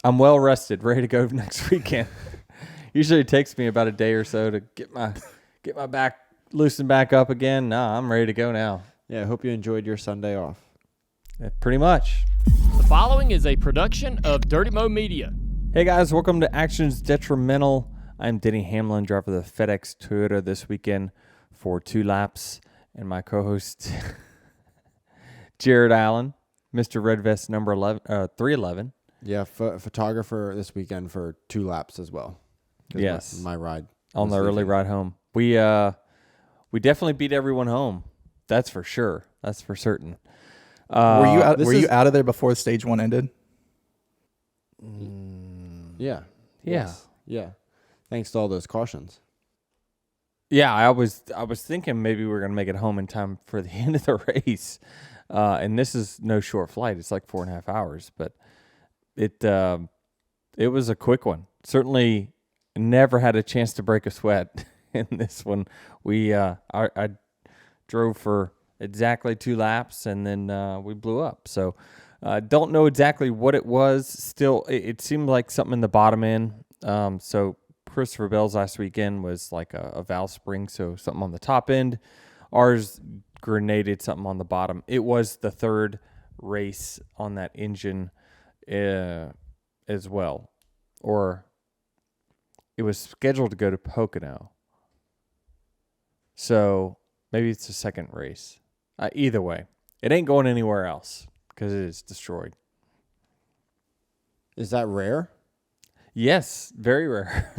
I'm well rested, ready to go next weekend. Usually it takes me about a day or so to get my back loosened back up again. No, I'm ready to go now. Yeah, I hope you enjoyed your Sunday off. Yeah, pretty much. The following is a production of Dirty Mo Media. Hey guys, welcome to Actions Detrimental. I'm Denny Hamlin, driver of the FedEx Toyota this weekend for 2 laps, and my co-host Jared Allen, Mr. Red Vest number 311. Yeah, photographer this weekend for 2 laps as well. Yes, my ride on the early ride home. We definitely beat everyone home. That's for sure. That's for certain. Were you out of there before stage 1 ended? Yeah. Yes. Yeah. Thanks to all those cautions. Yeah, I was thinking maybe we were going to make it home in time for the end of the race. And this is no short flight. It's like 4.5 hours, but it was a quick one. Certainly never had a chance to break a sweat in this one. I drove for exactly 2 laps, and then we blew up. So don't know exactly what it was. Still, it seemed like something in the bottom end. So Christopher Bell's last weekend was like a valve spring, so something on the top end. Ours grenaded something on the bottom. It was the 3rd race on that engine as well. Or it was scheduled to go to Pocono. So maybe it's the 2nd race. Either way, it ain't going anywhere else because it is destroyed. Is that rare? Yes, very rare.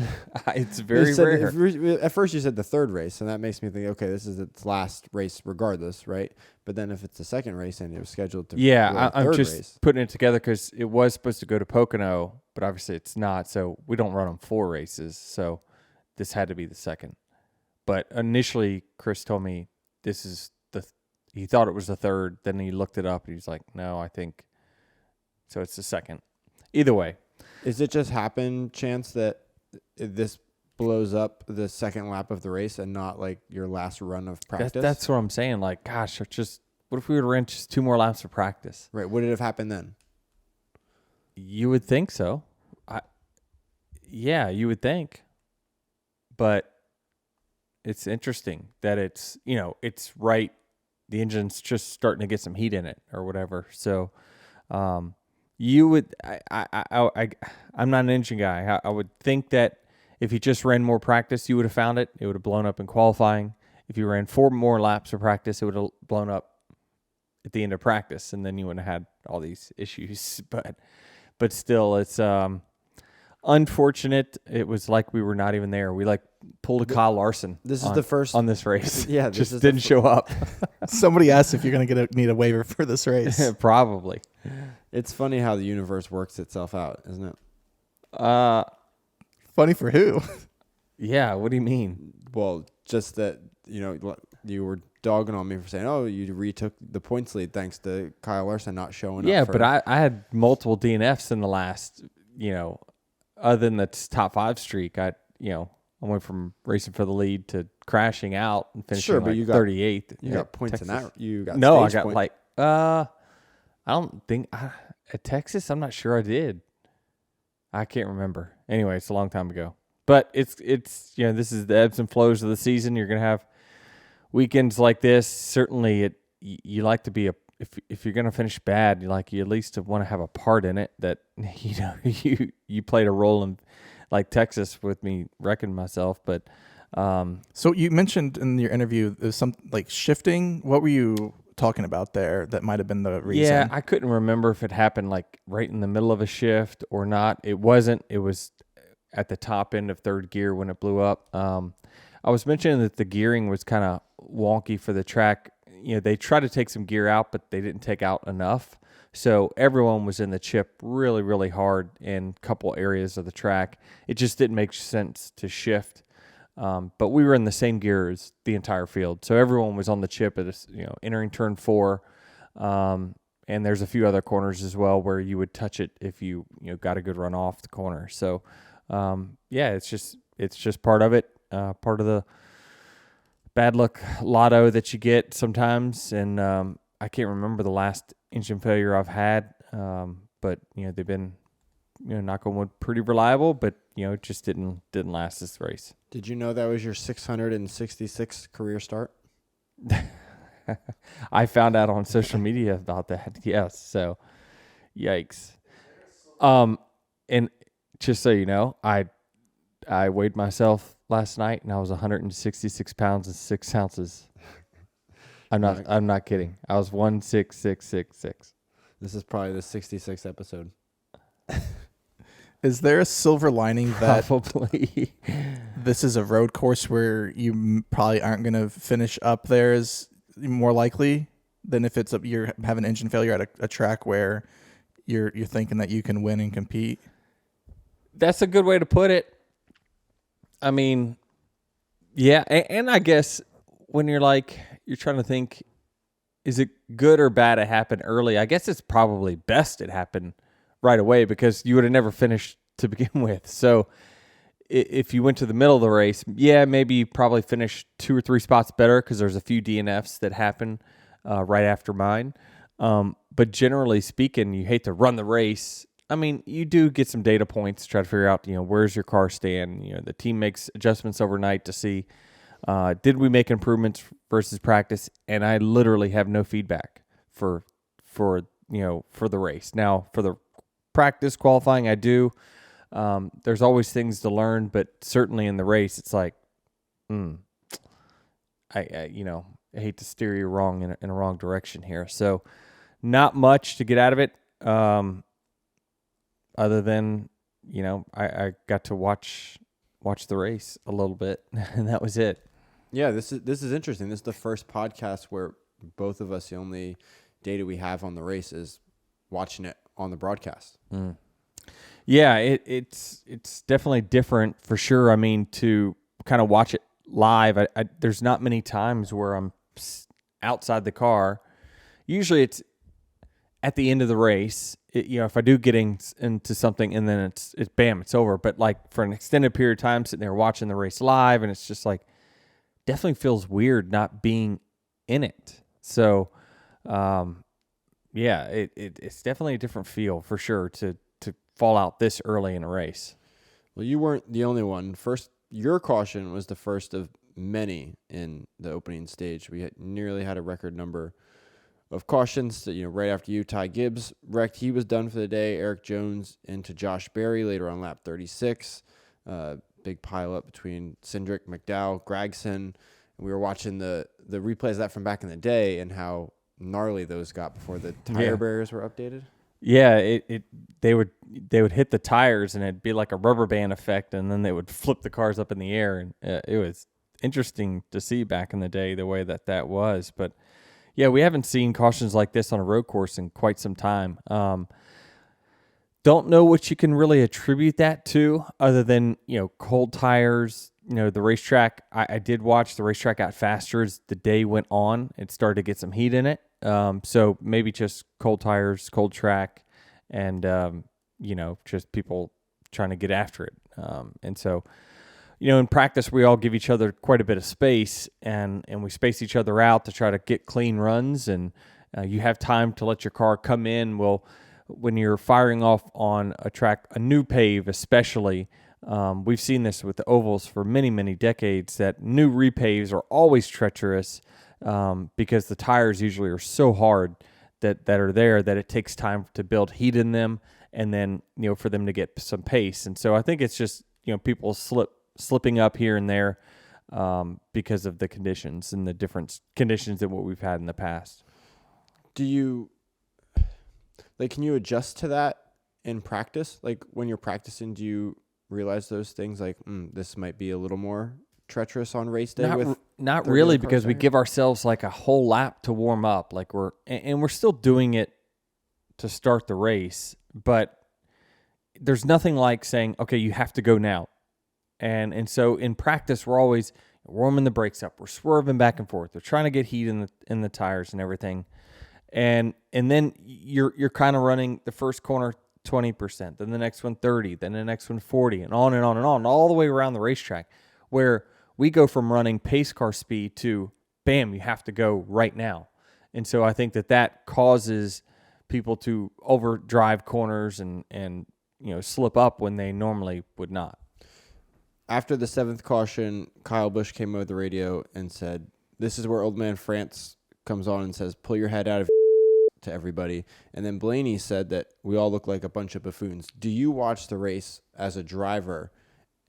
It's very rare. At first you said the 3rd race, and that makes me think, okay, this is its last race regardless, right? But then if it's the 2nd race and it was scheduled to I'm just race. putting it together because it was supposed to go to Pocono, but obviously it's not, so we don't run them 4 races, so this had to be the 2nd. But initially, Chris told me he thought it was the 3rd, then he looked it up, and he's like, no, I think, so it's the 2nd. Either way. Is it just happen chance that this blows up the 2nd lap of the race and not like your last run of practice? That's what I'm saying. Like, gosh, what if we would have ran just 2 more laps of practice? Right. Would it have happened then? You would think so. Yeah, you would think. But it's interesting that it's right. The engine's just starting to get some heat in it or whatever. So, you would, I'm not an engine guy. I would think that if you just ran more practice, you would have found it. It would have blown up in qualifying. If you ran 4 more laps of practice, it would have blown up at the end of practice, and then you wouldn't have had all these issues. But still, it's unfortunate. It was like we were not even there. We pulled a Kyle Larson. This is the first on this race. Yeah, just didn't show up. Somebody asked if you're going to need a waiver for this race. Probably. It's funny how the universe works itself out, isn't it? Funny for who? Yeah, what do you mean? Well, just that, you were dogging on me for saying, oh, you retook the points lead thanks to Kyle Larson not showing up. Yeah, but I had multiple DNFs in the last, other than the top 5 streak. I went from racing for the lead to crashing out and finishing but you got 38th. You got points Texas. in that. You got no, I stage got point. I don't think at Texas. I'm not sure I did. I can't remember. Anyway, it's a long time ago. But it's this is the ebbs and flows of the season. You're gonna have weekends like this. Certainly, you like to be if you're gonna finish bad, you at least want to have a part in it. That you played a role in, like Texas with me wrecking myself. But so you mentioned in your interview there's some shifting. What were you talking about there that might have been the reason? Yeah, I couldn't remember if it happened right in the middle of a shift or not. It wasn't. It was at the top end of 3rd gear when it blew up. I was mentioning that the gearing was kind of wonky for the track. They tried to take some gear out, but they didn't take out enough. So everyone was in the chip really, really hard in a couple areas of the track. It just didn't make sense to shift. But we were in the same gear as the entire field. So everyone was on the chip at entering turn 4. And there's a few other corners as well where you would touch it if you got a good run off the corner. So it's just part of it, part of the bad luck lotto that you get sometimes. And I can't remember the last engine failure I've had, but they've been knock on wood, pretty reliable, but it just didn't last this race. Did you know that was your 666th career start? I found out on social media about that. Yes. So, yikes. And just so you know, I weighed myself last night and I was 166 pounds and 6 ounces. I'm not kidding. I was 16666. This is probably the 66th episode. Is there a silver lining that Probably. this is a road course where you probably aren't going to finish up there is more likely than if it's you have an engine failure at a track where you're thinking that you can win and compete? That's a good way to put it. I mean, yeah, and I guess when you're trying to think, is it good or bad it happened early? I guess it's probably best it happened right away because you would have never finished to begin with. So if you went to the middle of the race, yeah, maybe you probably finished 2 or 3 spots better because there's a few DNFs that happen right after mine. But generally speaking, you hate to run the race. I mean, you do get some data points to try to figure out, where's your car stand. The team makes adjustments overnight to see, did we make improvements versus practice? And I literally have no feedback for the race. Now, for the practice qualifying, I do. There's always things to learn, but certainly in the race, it's like, I hate to steer you wrong in a wrong direction here. So, not much to get out of it. Other than, I got to watch the race a little bit, and that was it. Yeah, this is interesting. This is the first podcast where both of us, the only data we have on the race is watching it on the broadcast. Yeah, it's definitely different for sure. I mean, to kind of watch it live, there's not many times where I'm outside the car. Usually it's at the end of the race, if I do get into something and then it's bam, it's over. But like for an extended period of time, sitting there watching the race live, and it's just like definitely feels weird not being in it. So, yeah, it's definitely a different feel for sure to fall out this early in a race. Well, you weren't the only one. First, your caution was the first of many in the opening stage. We nearly had a record number of cautions. Right after you, Ty Gibbs wrecked. He was done for the day. Eric Jones into Josh Berry later on lap 36. Big pile up between Cindric, McDowell, Gregson. And we were watching the replays of that from back in the day and how gnarly those got before the tire barriers were updated. Yeah, they would hit the tires and it'd be like a rubber band effect, and then they would flip the cars up in the air, and it was interesting to see back in the day the way that was. But yeah, we haven't seen cautions like this on a road course in quite some time. Don't know what you can really attribute that to, other than cold tires. The racetrack. I did watch the racetrack got faster as the day went on. It started to get some heat in it. So maybe just cold tires, cold track, and, just people trying to get after it. And so, in practice, we all give each other quite a bit of space, and we space each other out to try to get clean runs, and you have time to let your car come in. Well, when you're firing off on a track, a new pave especially, we've seen this with the ovals for many, many decades, that new repaves are always treacherous. Because the tires usually are so hard that are there that it takes time to build heat in them, and then for them to get some pace. And so I think it's just people slipping up here and there because of the conditions and the different conditions than what we've had in the past. Do you can you adjust to that in practice? Like when you're practicing, do you realize those things like this might be a little more treacherous on race day? Not really, because we give ourselves like a whole lap to warm up. Like we're still doing it to start the race, but there's nothing like saying, okay, you have to go now. And so in practice, we're always warming the brakes up. We're swerving back and forth. We're trying to get heat in the tires and everything. And then you're kind of running the first corner 20%, then the next one 30, then the next one 40, and on and on and on, all the way around the racetrack, where we go from running pace car speed to, bam, you have to go right now. And so I think that causes people to overdrive corners and slip up when they normally would not. After the 7th caution, Kyle Busch came over the radio and said, "This is where Old Man France comes on and says, pull your head out of to everybody." And then Blaney said that we all look like a bunch of buffoons. Do you watch the race as a driver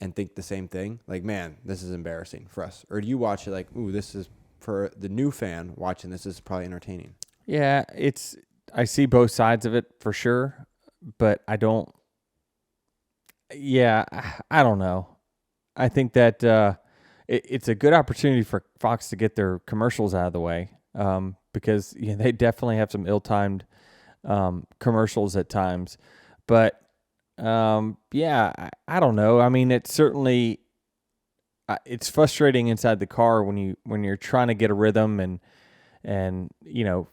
and think the same thing? Like, man, this is embarrassing for us. Or do you watch it like, ooh, this is, for the new fan watching this, is probably entertaining? Yeah, I see both sides of it for sure, but I don't know. I think that it's a good opportunity for Fox to get their commercials out of the way, because they definitely have some ill-timed commercials at times. But I don't know. I mean, it's certainly it's frustrating inside the car when you're trying to get a rhythm, and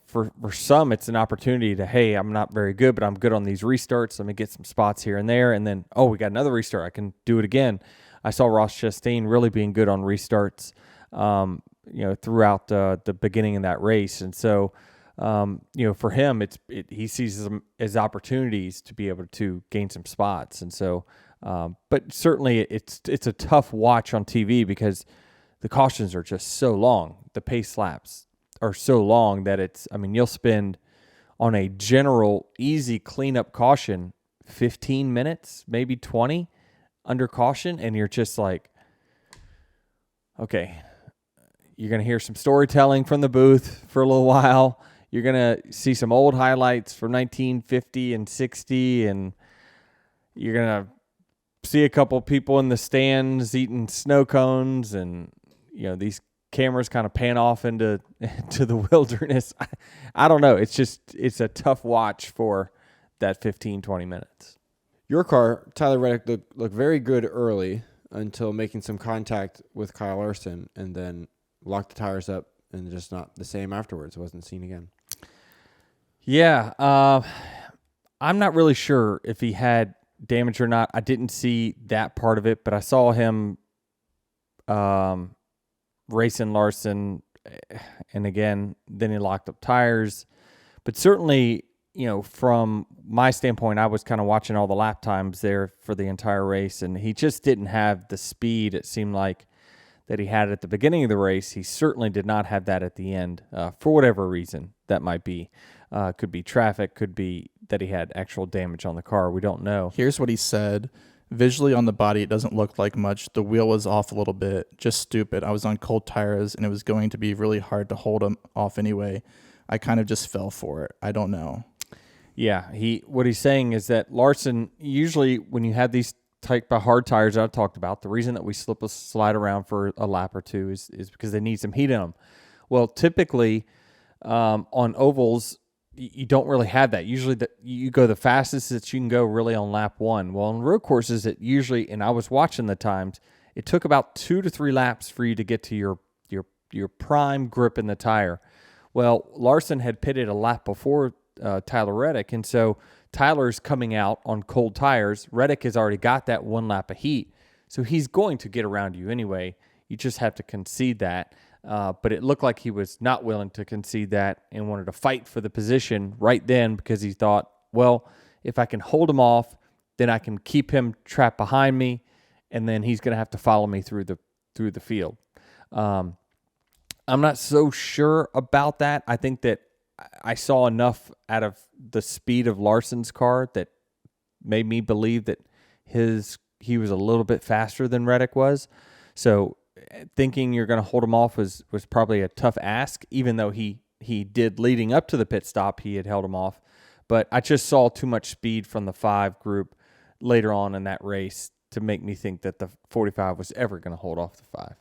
for some it's an opportunity to, hey, I'm not very good, but I'm good on these restarts. Let me get some spots here and there, and then we got another restart. I can do it again. I saw Ross Chastain really being good on restarts, throughout the beginning of that race, and so for him, he sees them as opportunities to be able to gain some spots, and so. But certainly, it's a tough watch on TV because the cautions are just so long. The pace laps are so long that you'll spend on a general easy cleanup caution 15 minutes, maybe 20 under caution, and you're just like, okay, you're going to hear some storytelling from the booth for a little while. You're going to see some old highlights from 1950 and 60, and you're going to see a couple people in the stands eating snow cones, and these cameras kind of pan off into the wilderness. I don't know. It's a tough watch for that 15-20 minutes. Your car, Tyler Reddick, looked very good early until making some contact with Kyle Larson, and then locked the tires up and just not the same afterwards. It wasn't seen again. Yeah, I'm not really sure if he had damage or not. I didn't see that part of it, but I saw him racing Larson, and again, then he locked up tires. But certainly, from my standpoint, I was kind of watching all the lap times there for the entire race, and he just didn't have the speed, it seemed like, that he had at the beginning of the race. He certainly did not have that at the end, for whatever reason that might be. Could be traffic, could be that he had actual damage on the car. We don't know. Here's what he said. Visually on the body, it doesn't look like much. The wheel was off a little bit. Just stupid. I was on cold tires, and it was going to be really hard to hold him off anyway. I kind of just fell for it. I don't know. Yeah, what he's saying is that Larson, usually when you have these type of hard tires that I talked about, the reason that we slide around for a lap or two is because they need some heat in them. Well, typically on ovals, you don't really have that. Usually you go the fastest that you can go really on lap one. Well, on road courses, it usually, and I was watching the times, it took about 2 to 3 laps for you to get to your prime grip in the tire. Well, Larson had pitted a lap before Tyler Reddick, and so Tyler's coming out on cold tires. Reddick has already got that 1 lap of heat, so he's going to get around you anyway. You just have to concede that. But it looked like he was not willing to concede that and wanted to fight for the position right then, because he thought, well, if I can hold him off, then I can keep him trapped behind me, and then he's going to have to follow me through the field. I'm not so sure about that. I think that I saw enough out of the speed of Larson's car that made me believe that he was a little bit faster than Reddick was. So thinking you're going to hold him off was probably a tough ask, even though he did leading up to the pit stop, he had held him off. But I just saw too much speed from the 5 group later on in that race to make me think that the 45 was ever going to hold off the 5.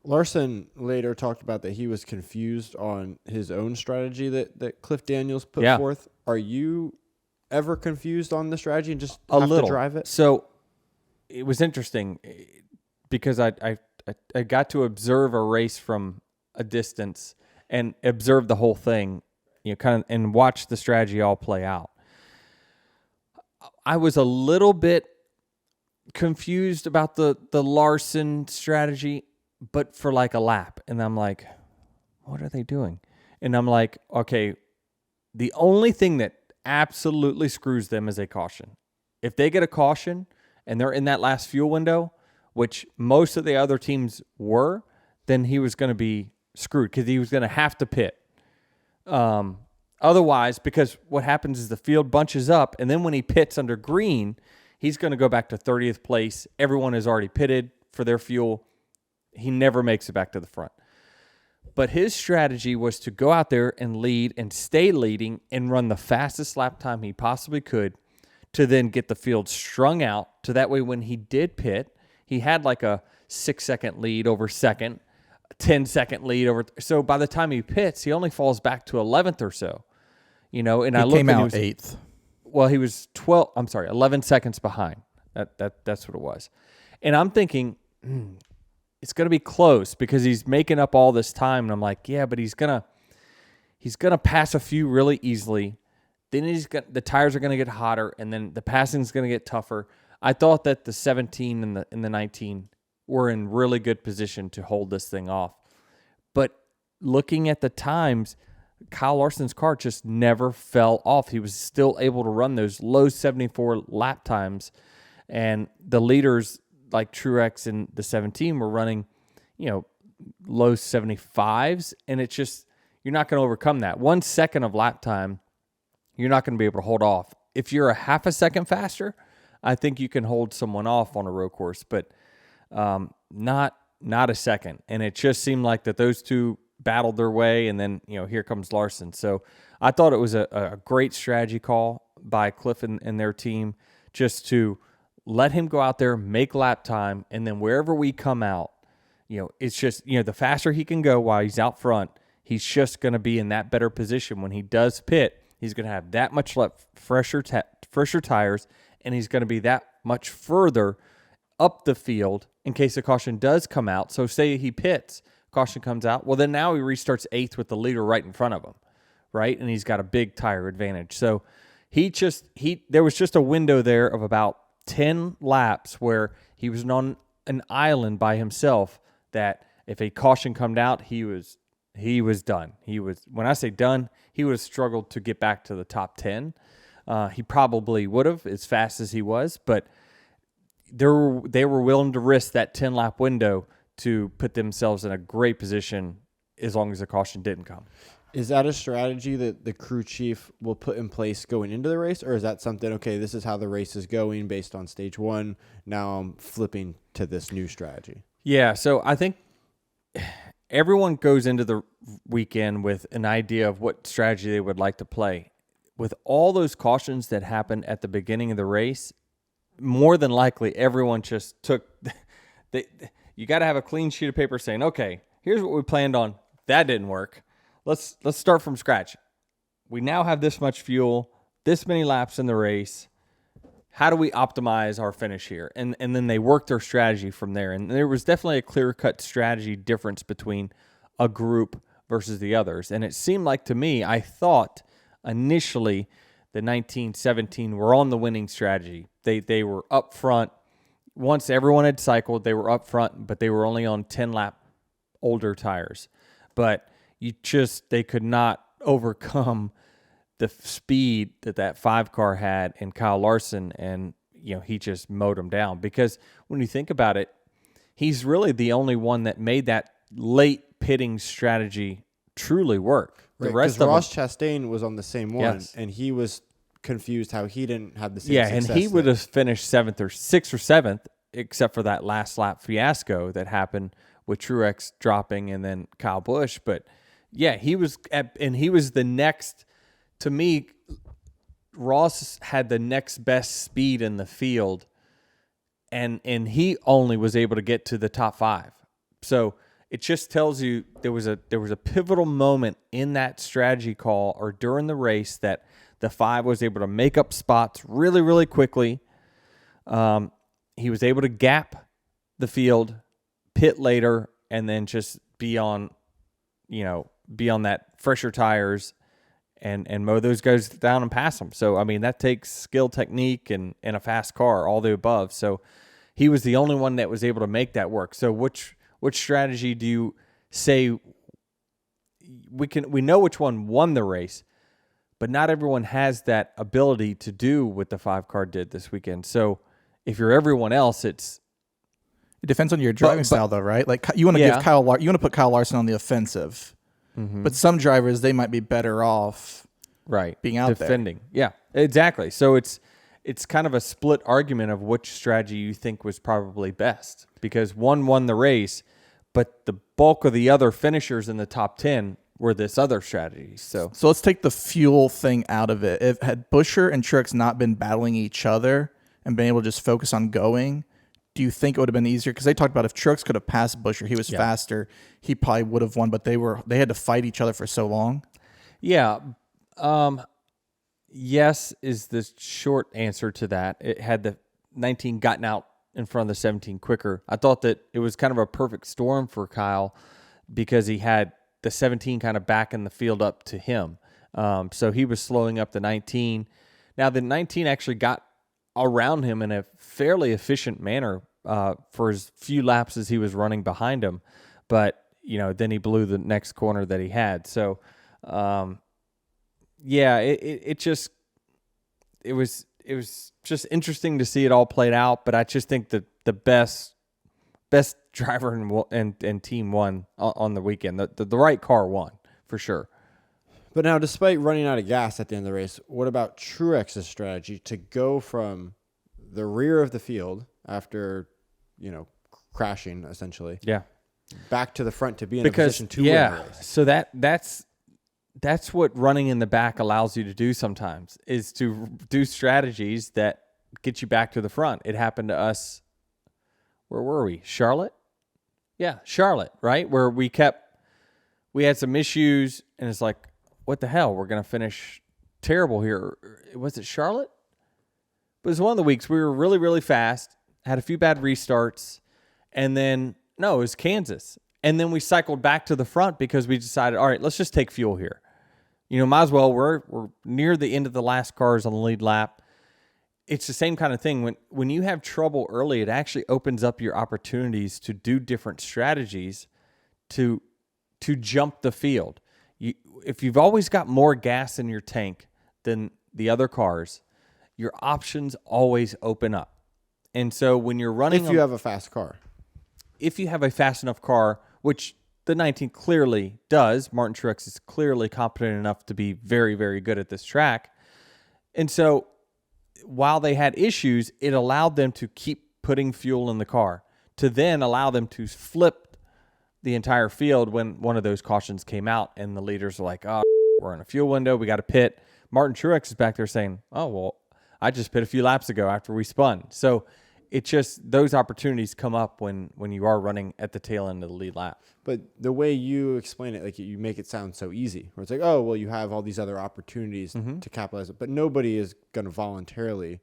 Larson later talked about that he was confused on his own strategy that Cliff Daniels put forth. Are you ever confused on the strategy and just have to drive it? So it was interesting because I got to observe a race from a distance and observe the whole thing, kind of, and watch the strategy all play out. I was a little bit confused about the Larson strategy, but for like a lap. And I'm like, what are they doing? And I'm like, okay, the only thing that absolutely screws them is a caution. If they get a caution and they're in that last fuel window, which most of the other teams were, then he was going to be screwed because he was going to have to pit. Otherwise, because what happens is the field bunches up, and then when he pits under green, he's going to go back to 30th place. Everyone has already pitted for their fuel. He never makes it back to the front. But his strategy was to go out there and lead and stay leading and run the fastest lap time he possibly could to then get the field strung out to that way when he did pit, he had like a 6-second lead over second, 10-second lead over. So by the time he pits, he only falls back to 11th or so. And I looked came and out 8th. Well, he was 11 seconds behind. That's what it was. And I'm thinking, it's going to be close because he's making up all this time. And I'm like, yeah, but he's going to pass a few really easily. Then the tires are going to get hotter, and then the passing is going to get tougher. I thought that the 17 and the 19 were in really good position to hold this thing off. But looking at the times, Kyle Larson's car just never fell off. He was still able to run those low 74 lap times, and the leaders like Truex and the 17 were running, low 75s, and it's just, you're not going to overcome that. 1 second of lap time, you're not going to be able to hold off. If you're a half a second faster, I think you can hold someone off on a road course, but not a second. And it just seemed like that those two battled their way, and then here comes Larson. So I thought it was a great strategy call by Cliff and their team just to let him go out there, make lap time, and then wherever we come out, it's just the faster he can go while he's out front, he's just going to be in that better position when he does pit. He's going to have that much fresher tires, and he's going to be that much further up the field in case a caution does come out. So say he pits, caution comes out. Well, then now he restarts 8th with the leader right in front of him, right? And he's got a big tire advantage. So there was just a window there of about 10 laps where he was on an island by himself that if a caution come out, he was done. When I say done, he would have struggled to get back to the top 10. He probably would have as fast as he was, but they were willing to risk that 10-lap window to put themselves in a great position as long as the caution didn't come. Is that a strategy that the crew chief will put in place going into the race, or is that something, okay, this is how the race is going based on stage 1, now I'm flipping to this new strategy? Yeah, so I think everyone goes into the weekend with an idea of what strategy they would like to play. With all those cautions that happened at the beginning of the race, more than likely everyone just took you got to have a clean sheet of paper saying, okay, here's what we planned on. That didn't work. Let's start from scratch. We now have this much fuel, this many laps in the race. How do we optimize our finish here? And then they worked their strategy from there. And there was definitely a clear-cut strategy difference between a group versus the others. And it seemed like to me, I thought initially the 1917 were on the winning strategy. They were up front. Once everyone had cycled, they were up front, but they were only on 10-lap older tires. But they could not overcome the speed that 5 car had in Kyle Larson, and he just mowed him down. Because when you think about it, he's really the only one that made that late pitting strategy truly work. Right, the rest of of Ross Chastain was on the same one, Yes. and he was confused how he didn't have the same and he would have finished 7th or 6th or 7th, except for that last lap fiasco that happened with Truex dropping and then Kyle Busch. But yeah, he was the next. To me, Ross had the next best speed in the field, and he only was able to get to the top 5. So it just tells you there was a pivotal moment in that strategy call or during the race that the 5 was able to make up spots really, really quickly. He was able to gap the field, pit later, and then just be on that fresher tires and mow those guys down and pass them. So, I mean, that takes skill, technique, and a fast car, all the above. So he was the only one that was able to make that work. So which strategy do you say we know which one won the race, but not everyone has that ability to do what the 5 car did this weekend. So if you're everyone else, it depends on your driving style, though, right? Like you want to give you want to put Kyle Larson on the offensive, but some drivers they might be better off, being out defending. Yeah, exactly. So it's kind of a split argument of which strategy you think was probably best, because one won the race, but the bulk of the other finishers in the top 10 were this other strategy. So let's take the fuel thing out of it. If had Buescher and Truex not been battling each other and been able to just focus on going, do you think it would have been easier? Because they talked about if Truex could have passed Buescher, he was faster, he probably would have won. But they had to fight each other for so long. Yeah. Yes is the short answer to that. It had the 19 gotten out in front of the 17 quicker. I thought that it was kind of a perfect storm for Kyle because he had the 17 kind of backing the field up to him. So he was slowing up the 19. Now the 19 actually got around him in a fairly efficient manner for as few laps as he was running behind him. But, then he blew the next corner that he had. So, it was just interesting to see it all played out. But I just think that the best driver and team won on the weekend. The right car won for sure. But now, despite running out of gas at the end of the race, what about Truex's strategy to go from the rear of the field after, crashing essentially, back to the front to be in a position to win the race? So that's what running in the back allows you to do sometimes, is to do strategies that get you back to the front. It happened to us. Where were we? Charlotte? Yeah, Charlotte, right? Where we had some issues, and it's like, what the hell? We're going to finish terrible here. Was it Charlotte? But it was one of the weeks we were really, really fast, had a few bad restarts, and then, no, it was Kansas. And then we cycled back to the front because we decided, all right, let's just take fuel here. Might as well. We're near the end of the last cars on the lead lap. It's the same kind of thing. When you have trouble early, it actually opens up your opportunities to do different strategies to jump the field. If you've always got more gas in your tank than the other cars, your options always open up. And so when you're running... If you have a fast car. If you have a fast enough car, which the 19 clearly does, Martin Truex is clearly competent enough to be very, very good at this track. And so while they had issues, it allowed them to keep putting fuel in the car, to then allow them to flip the entire field when one of those cautions came out and the leaders are like, oh, we're in a fuel window, we got to pit. Martin Truex is back there saying, oh, well, I just pit a few laps ago after we spun. So it's just those opportunities come up when you are running at the tail end of the lead lap. But the way you explain it, like you make it sound so easy, where it's like, oh, well, you have all these other opportunities to capitalize it, but nobody is going to voluntarily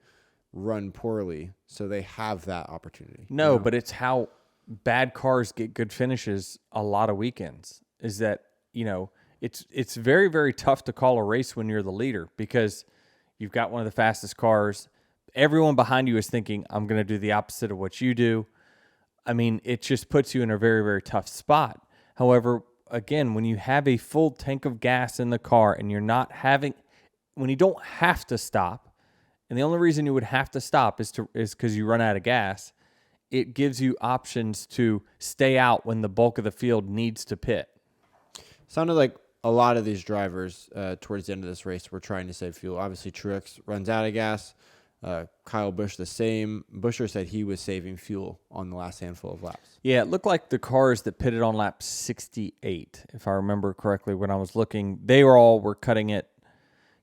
run poorly, so they have that opportunity. No, but it's how bad cars get good finishes a lot of weekends, is that, it's very, very tough to call a race when you're the leader because you've got one of the fastest cars. Everyone behind you is thinking, I'm going to do the opposite of what you do. I mean, it just puts you in a very, very tough spot. However, again, when you have a full tank of gas in the car and when you don't have to stop, and the only reason you would have to stop is because you run out of gas, it gives you options to stay out when the bulk of the field needs to pit. Sounded like a lot of these drivers towards the end of this race were trying to save fuel. Obviously, Truex runs out of gas. Kyle Busch the same. Buescher said he was saving fuel on the last handful of laps. Yeah, it looked like the cars that pitted on lap 68, if I remember correctly when I was looking, they were cutting it.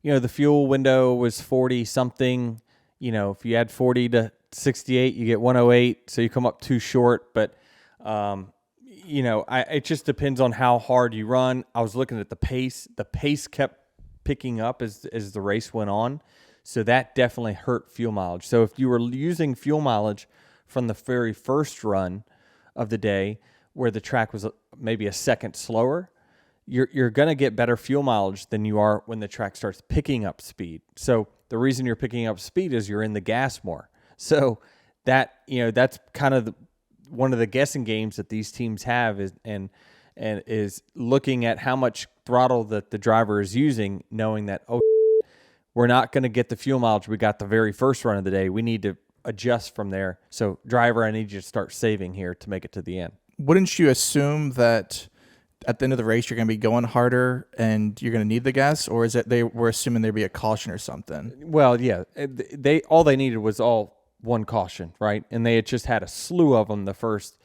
The fuel window was 40 something. If you add 40 to 68, you get 108, so you come up too short. But it just depends on how hard you run. I was looking at the pace. The pace kept picking up as the race went on. So that definitely hurt fuel mileage. So if you were using fuel mileage from the very first run of the day where the track was maybe a second slower, you're going to get better fuel mileage than you are when the track starts picking up speed. So the reason you're picking up speed is you're in the gas more. So that, that's kind of one of the guessing games that these teams have is looking at how much throttle that the driver is using, knowing that, we're not going to get the fuel mileage we got the very first run of the day. We need to adjust from there. So, driver, I need you to start saving here to make it to the end. Wouldn't you assume that at the end of the race you're going to be going harder and you're going to need the gas, or is it they were assuming there'd be a caution or something? Well, yeah, they needed was all one caution, right? And they had just had a slew of them the first,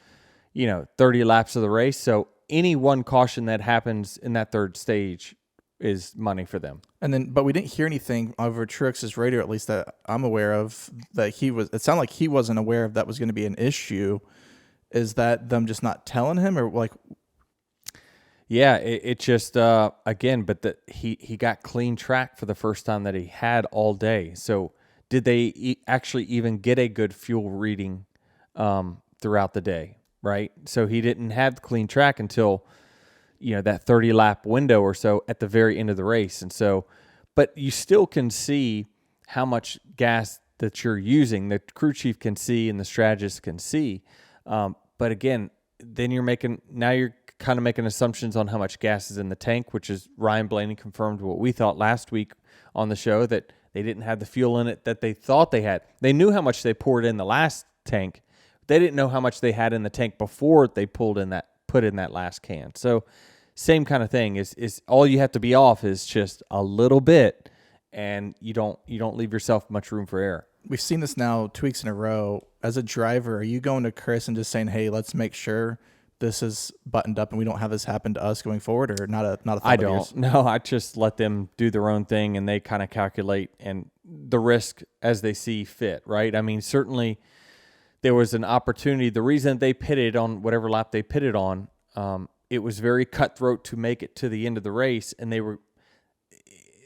30 laps of the race. So any one caution that happens in that third stage is money for them. And then, but we didn't hear anything over Truex's radio, at least that I'm aware of, that it sounded like he wasn't aware of that was going to be an issue. Is that them just not telling him, or like? Yeah, it just again, but he got clean track for the first time that he had all day. So did they actually even get a good fuel reading throughout the day? Right. So he didn't have clean track until that 30 lap window or so at the very end of the race. And so, but you still can see how much gas that you're using. The crew chief can see and the strategist can see. But again, then you're kind of making assumptions on how much gas is in the tank, which is Ryan Blaney confirmed what we thought last week on the show, that they didn't have the fuel in it that they thought they had. They knew how much they poured in the last tank. They didn't know how much they had in the tank before they put in that last can. So same kind of thing is all you have to be off is just a little bit, and you don't leave yourself much room for error. We've seen this now 2 weeks in a row. As a driver, are you going to Chris and just saying, "Hey, let's make sure this is buttoned up and we don't have this happen to us going forward," or not a thought I of don't. yours? No, I just let them do their own thing, and they kind of calculate and the risk as they see fit, right? I mean, certainly there was an opportunity. The reason they pitted on whatever lap they pitted on, it was very cutthroat to make it to the end of the race, and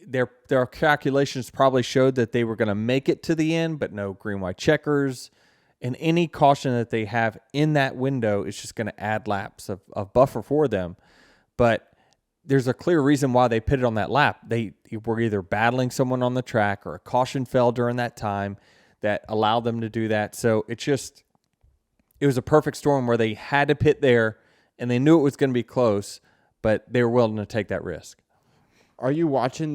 their calculations probably showed that they were going to make it to the end, but no green, white checkers. And any caution that they have in that window is just going to add laps of buffer for them. But there's a clear reason why they pitted on that lap. They were either battling someone on the track, or a caution fell during that time that allowed them to do that. So it was a perfect storm where they had to pit there, and they knew it was going to be close, but they were willing to take that risk. Are you watching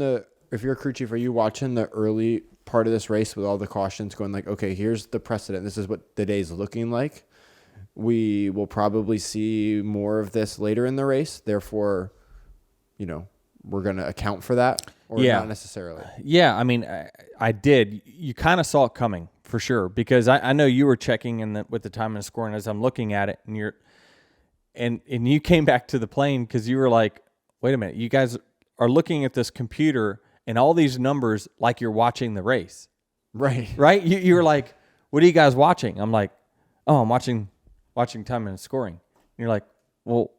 if you're a crew chief, are you watching the early part of this race with all the cautions going like, okay, here's the precedent. This is what the day's looking like. We will probably see more of this later in the race. Therefore, we're going to account for that, or not necessarily. Yeah. I mean, I did. You kind of saw it coming for sure, because I know you were checking with the time and scoring as I'm looking at it, and you came back to the plane because you were like, wait a minute, you guys are looking at this computer and all these numbers like you're watching the race. Right. Right? You were like, what are you guys watching? I'm like, oh, I'm watching time and scoring. And you're like, well,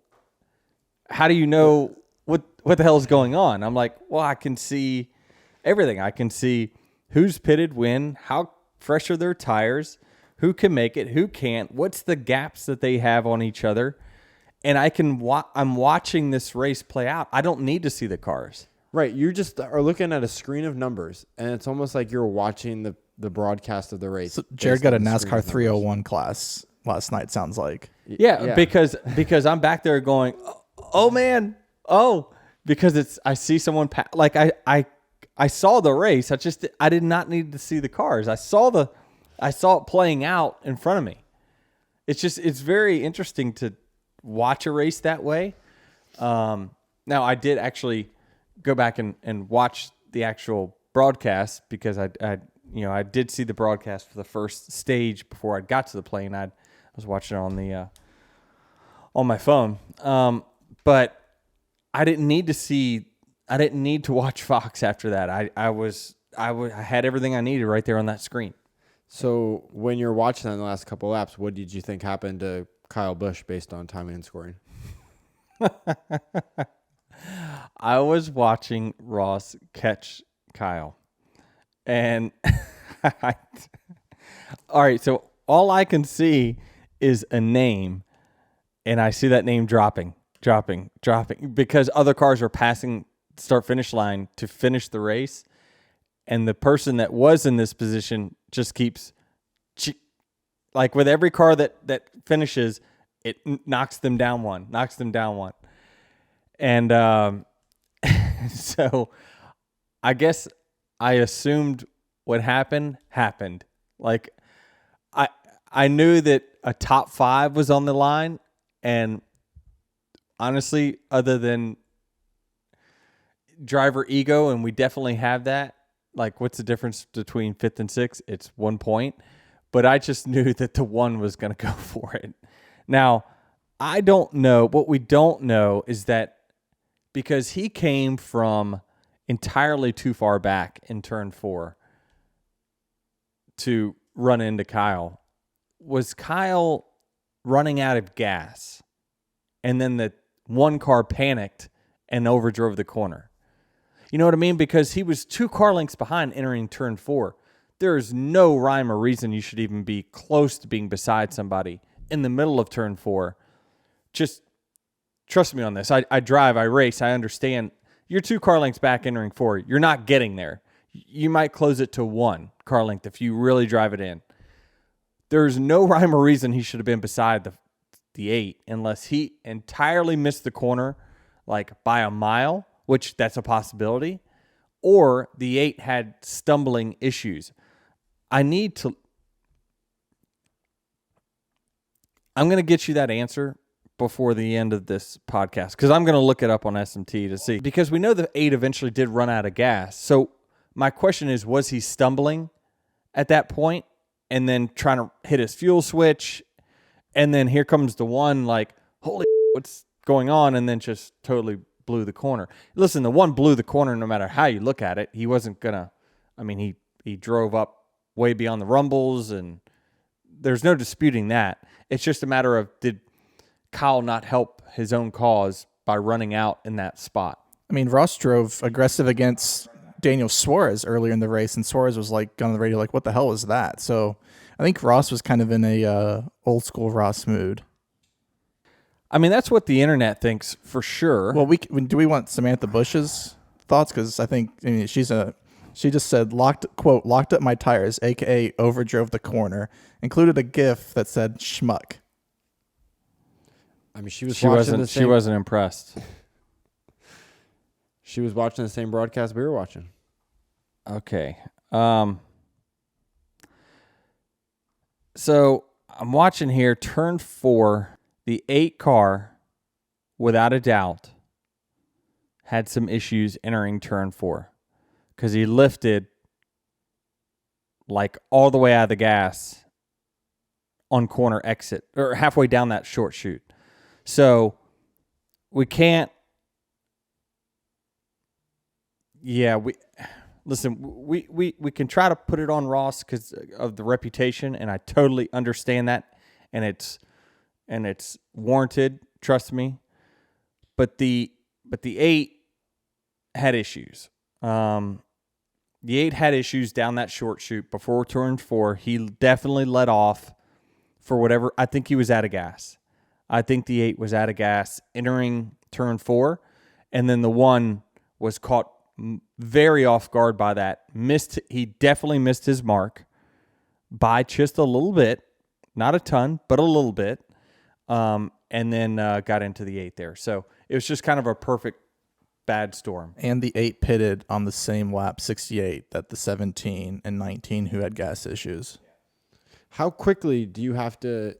how do you know what the hell is going on? I'm like, well, I can see everything. I can see who's pitted when, how fresh are their tires, who can make it, who can't, what's the gaps that they have on each other. And I'm watching this race play out. I don't need to see the cars. Right. You just are looking at a screen of numbers, and it's almost like you're watching the broadcast of the race. So Jared got a NASCAR 301 class last night, sounds like. Yeah. because I'm back there going, oh man, because I see someone like I saw the race. I did not need to see the cars. I saw it playing out in front of me. It's very interesting to watch a race that way. Now I did actually go back and watch the actual broadcast, because I did see the broadcast for the first stage before I got to the plane. I was watching it on my phone. But I didn't need to watch Fox after that. I had everything I needed right there on that screen. So when you're watching on the last couple laps, what did you think happened to Kyle Busch based on timing and scoring? I was watching Ross catch Kyle. And all right, so all I can see is a name, and I see that name dropping, because other cars are passing start-finish line to finish the race, and the person that was in this position just keeps, like with every car that finishes, it knocks them down one. And so I guess I assumed what happened. Like I knew that a top 5 was on the line, and honestly, other than driver ego, and we definitely have that. Like, what's the difference between 5th and 6th? It's 1 point. But I just knew that the 1 was going to go for it. Now, I don't know. What we don't know is that because he came from entirely too far back in turn 4 to run into Kyle, was Kyle running out of gas and then the one car panicked and overdrove the corner? You know what I mean? Because he was 2 car lengths behind entering turn 4. There is no rhyme or reason you should even be close to being beside somebody in the middle of turn 4. Just trust me on this. I drive, I race, I understand. You're 2 car lengths back entering 4. You're not getting there. You might close it to 1 car length if you really drive it in. There's no rhyme or reason he should have been beside the 8 unless he entirely missed the corner like by a mile, which that's a possibility, or the 8 had stumbling issues. I'm going to get you that answer before the end of this podcast because I'm going to look it up on SMT to see. Because we know the 8 eventually did run out of gas. So my question is, was he stumbling at that point and then trying to hit his fuel switch? And then here comes the 1 like, holy what's going on? And then just totally blew the corner. Listen, the 1 blew the corner no matter how you look at it. He wasn't going to, I mean, he drove up way beyond the rumbles, and there's no disputing that. It's just a matter of, did Kyle not help his own cause by running out in that spot? I mean, Ross drove aggressive against Daniel Suarez earlier in the race, and Suarez was like on the radio like, what the hell was that? So I think Ross was kind of in a old school Ross mood. I mean, that's what the internet thinks for sure. Well, do we want Samantha Bush's thoughts? Because I think she just said, locked up my tires, a.k.a. overdrove the corner, included a GIF that said schmuck. I mean, she wasn't impressed. She was watching the same broadcast we were watching. Okay. So I'm watching here, turn 4, the 8 car, without a doubt, had some issues entering turn 4 because he lifted like all the way out of the gas on corner exit or halfway down that short chute. So we can't. Yeah, we can try to put it on Ross because of the reputation, and I totally understand that, and it's warranted. Trust me. But the 8 had issues. The 8 had issues down that short chute before turn 4. He definitely let off for whatever. I think he was out of gas. I think the 8 was out of gas entering turn 4, and then the 1 was caught very off guard by that. He definitely missed his mark by just a little bit, not a ton, but a little bit, and then got into the 8 there. So it was just kind of a perfect bad storm. And the 8 pitted on the same lap, 68, that the 17 and 19 who had gas issues. How quickly do you have to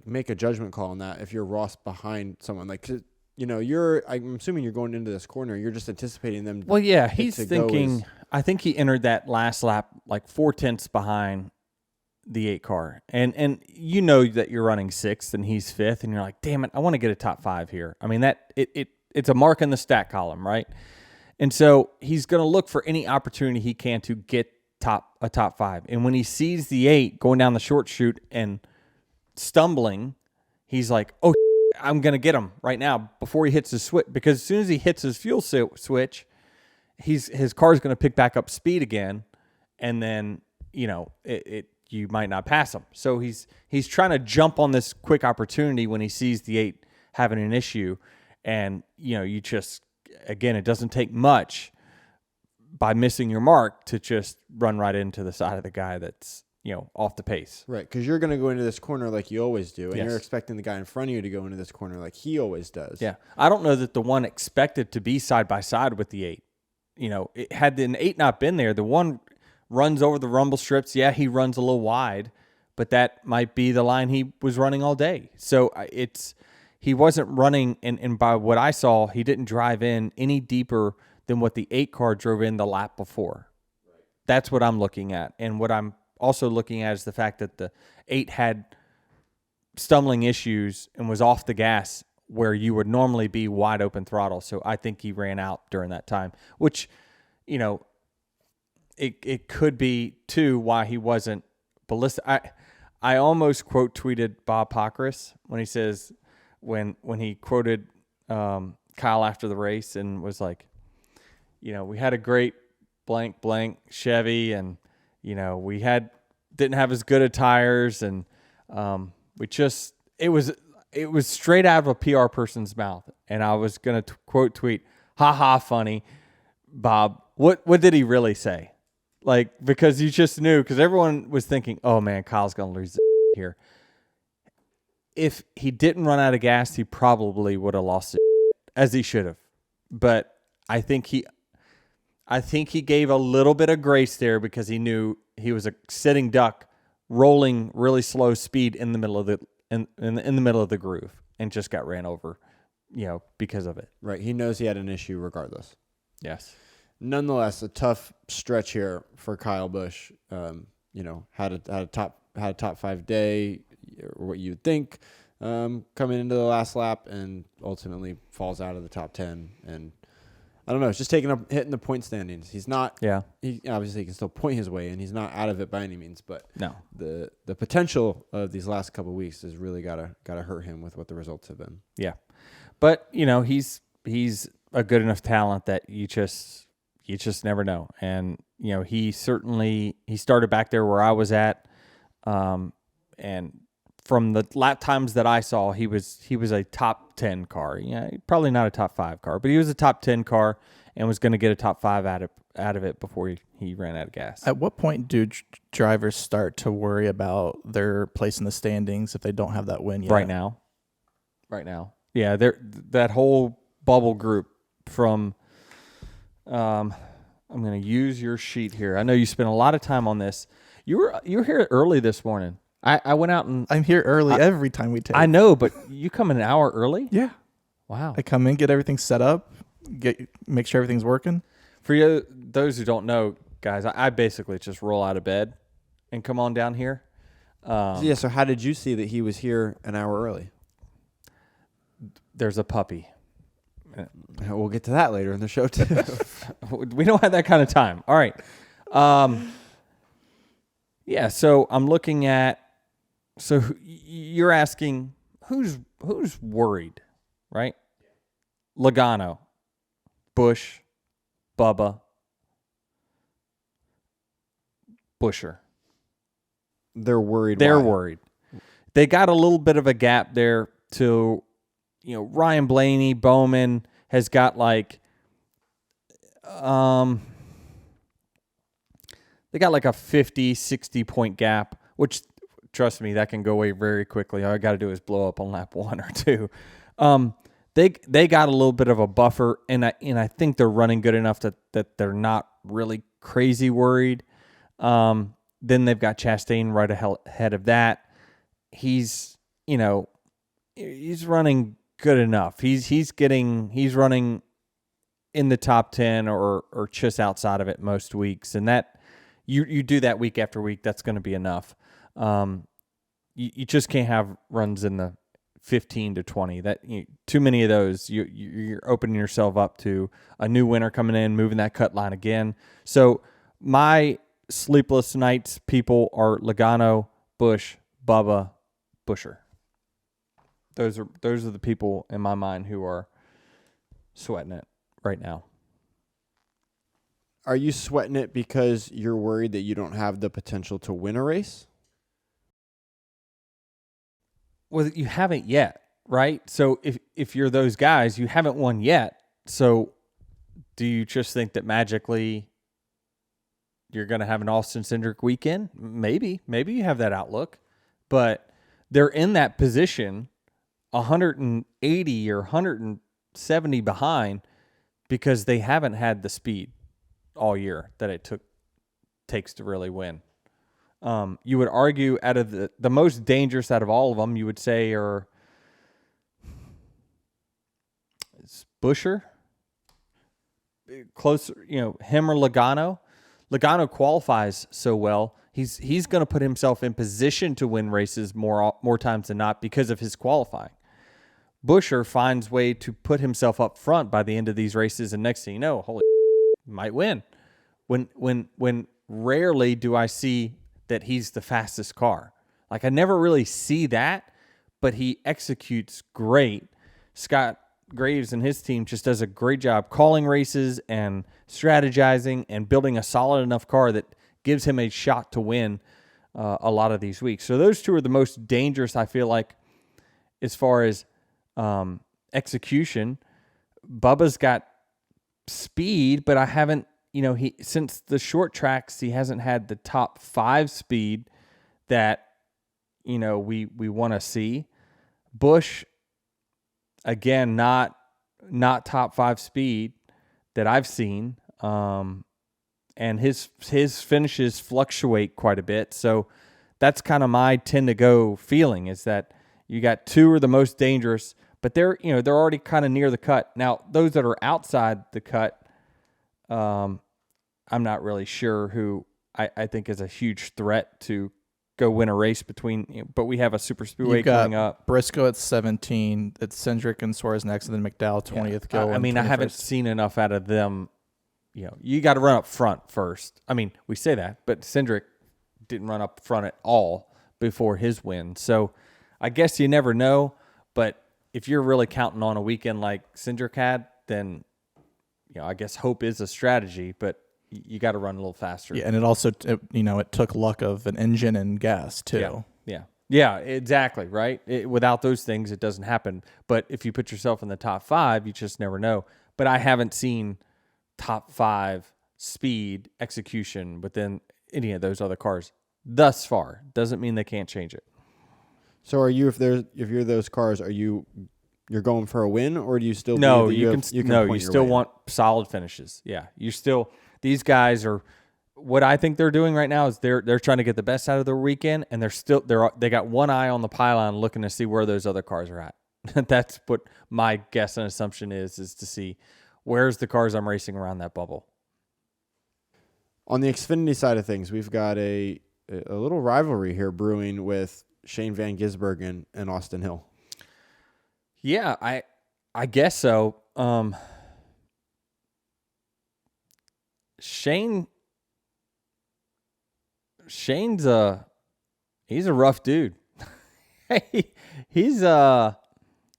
make a judgment call on that if you're Ross behind someone? I'm assuming you're going into this corner. You're just anticipating them. Well, yeah, he's thinking. I think he entered that last lap like 4/10 behind the 8 car, and you know that you're running 6th and he's 5th, and you're like, damn it, I want to get a top 5 here. I mean that it's a mark in the stat column, right? And so he's going to look for any opportunity he can to get a top 5. And when he sees the 8 going down the short chute and stumbling, he's like, oh, I'm going to get him right now before he hits his switch, because as soon as he hits his fuel switch, his car's going to pick back up speed again, and then you might not pass him. So he's trying to jump on this quick opportunity when he sees the 8 having an issue, and you just, again, it doesn't take much by missing your mark to just run right into the side of the guy that's off the pace. Right, because you're going to go into this corner like you always do, and Yes. you're expecting the guy in front of you to go into this corner like he always does. Yeah. I don't know that the 1 expected to be side by side with the 8. had the 8 not been there, the one runs over the rumble strips. Yeah, he runs a little wide, but that might be the line he was running all day. So he wasn't running, and by what I saw, he didn't drive in any deeper than what the 8 car drove in the lap before. Right. That's what I'm looking at. And what I'm also looking at is the fact that the 8 had stumbling issues and was off the gas where you would normally be wide open throttle. So I think he ran out during that time, which, it could be too why he wasn't ballistic. I almost quote tweeted Bob Pockris when he says, when he quoted Kyle after the race and was like, we had a great blank Chevy, and we didn't have as good of tires, and it was straight out of a PR person's mouth. And I was gonna quote tweet, "Ha ha, funny, Bob." What did he really say? Like, because you just knew, because everyone was thinking, "Oh man, Kyle's gonna lose here." If he didn't run out of gas, he probably would have lost it, as he should have. But I think he gave a little bit of grace there because he knew he was a sitting duck, rolling really slow speed in the middle of in the middle of the groove, and just got ran over, because of it. Right. He knows he had an issue regardless. Yes. Nonetheless, a tough stretch here for Kyle Busch. Had a top 5 day, or what you'd think, coming into the last lap, and ultimately falls out of the top 10. And I don't know, it's just hitting the point standings. He's not. Yeah. He obviously can still point his way, and he's not out of it by any means. But no, the potential of these last couple of weeks has really gotta hurt him with what the results have been. Yeah, but he's a good enough talent that you just never know. And he started back there where I was at, and from the lap times that I saw, he was a top 10 car. Yeah, probably not a top 5 car, but he was a top 10 car and was going to get a top 5 out of it before he ran out of gas. At what point do drivers start to worry about their place in the standings if they don't have that win yet? Right now. Yeah, that whole bubble group from I'm going to use your sheet here. I know you spent a lot of time on this. You were here early this morning. I went out and... I'm here early every time we take. I know, but you come in an hour early? Yeah. Wow. I come in, get everything set up, make sure everything's working. For those who don't know, guys, I basically just roll out of bed and come on down here. So how did you see that he was here an hour early? There's a puppy. We'll get to that later in the show, too. We don't have that kind of time. All right. Yeah, so I'm looking at... So you're asking, who's worried, right? Logano, Busch, Bubba, Buescher. They're worried. They're worried. They got a little bit of a gap there to, Ryan Blaney, Bowman has got like, they got like a 50, 60 point gap, which, trust me, that can go away very quickly. All I got to do is blow up on lap 1 or 2. They got a little bit of a buffer, and I think they're running good enough that they're not really crazy worried. Then they've got Chastain right ahead of that. He's running good enough. He's running in the top 10 or just outside of it most weeks, and that you do that week after week. That's going to be enough. You just can't have runs in the 15 to 20. Too many of those, you're opening yourself up to a new winner coming in, moving that cut line again. So my sleepless nights people are Logano, Busch, Bubba, Buescher. Those are the people in my mind who are sweating it right now. Are you sweating it because you're worried that you don't have the potential to win a race? Well, you haven't yet, right? So if you're those guys, you haven't won yet. So do you just think that magically you're going to have an Austin-centric weekend? Maybe you have that outlook. But they're in that position 180 or 170 behind because they haven't had the speed. all year that it takes to really win. You would argue out of the most dangerous out of all of them, you would say it's Buescher, closer, him or Logano. Logano qualifies so well. He's going to put himself in position to win races more times than not because of his qualifying. Buescher finds way to put himself up front by the end of these races, and next thing you know, holy might win. When rarely do I see that he's the fastest car. Like I never really see that, but he executes great. Scott Graves and his team just does a great job calling races and strategizing and building a solid enough car that gives him a shot to win a lot of these weeks. So those two are the most dangerous, I feel like, as far as execution. Bubba's got speed, but I haven't, since the short tracks, he hasn't had the top 5 speed that, we want to see. Busch, again, not top 5 speed that I've seen. And his finishes fluctuate quite a bit. So that's kind of my tend to go feeling, is that you got 2 are the most dangerous, but they're already kind of near the cut. Now, those that are outside the cut, I'm not really sure who I think is a huge threat to go win a race between, but we have a super speedway coming up. Briscoe at 17, it's Cindric and Suarez next, and then McDowell 20th. I mean, 21st. I haven't seen enough out of them. You got to run up front first. I mean, we say that, but Cindric didn't run up front at all before his win. So I guess you never know, but if you're really counting on a weekend like Cindric had, then, I guess hope is a strategy, but you got to run a little faster. Yeah, and it also, it took luck of an engine and gas too. Yeah, exactly, right? Without those things, it doesn't happen. But if you put yourself in the top 5, you just never know. But I haven't seen top 5 speed execution within any of those other cars thus far. Doesn't mean they can't change it. So are you, if you're those cars, you're going for a win, or do you still you still want solid finishes. Yeah, these guys are, what I think they're doing right now is they're trying to get the best out of their weekend, and they got one eye on the pylon looking to see where those other cars are at. That's what my guess and assumption is to see where's the cars I'm racing around that bubble. On the Xfinity side of things, we've got a little rivalry here brewing with Shane Van Gisbergen and Austin Hill. Yeah, I guess so. Shane's he's a rough dude. He's not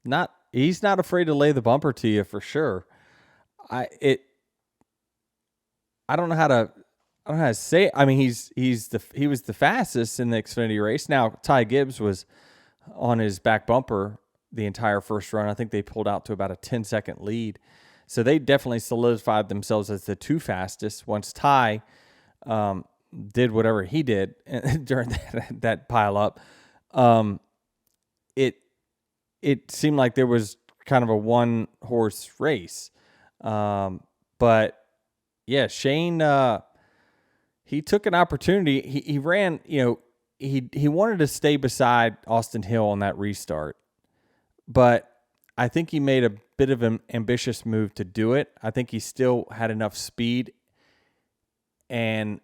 afraid to lay the bumper to you for sure. I don't know how to say it. I mean, he was the fastest in the Xfinity race. Now, Ty Gibbs was on his back bumper the entire first run. I think they pulled out to about a 10-second lead. So they definitely solidified themselves as the 2 fastest once Ty did whatever he did during that pile up. It seemed like there was kind of a 1-horse race. But yeah, Shane, he took an opportunity. He ran, he wanted to stay beside Austin Hill on that restart, but I think he made a bit of an ambitious move to do it. I think he still had enough speed and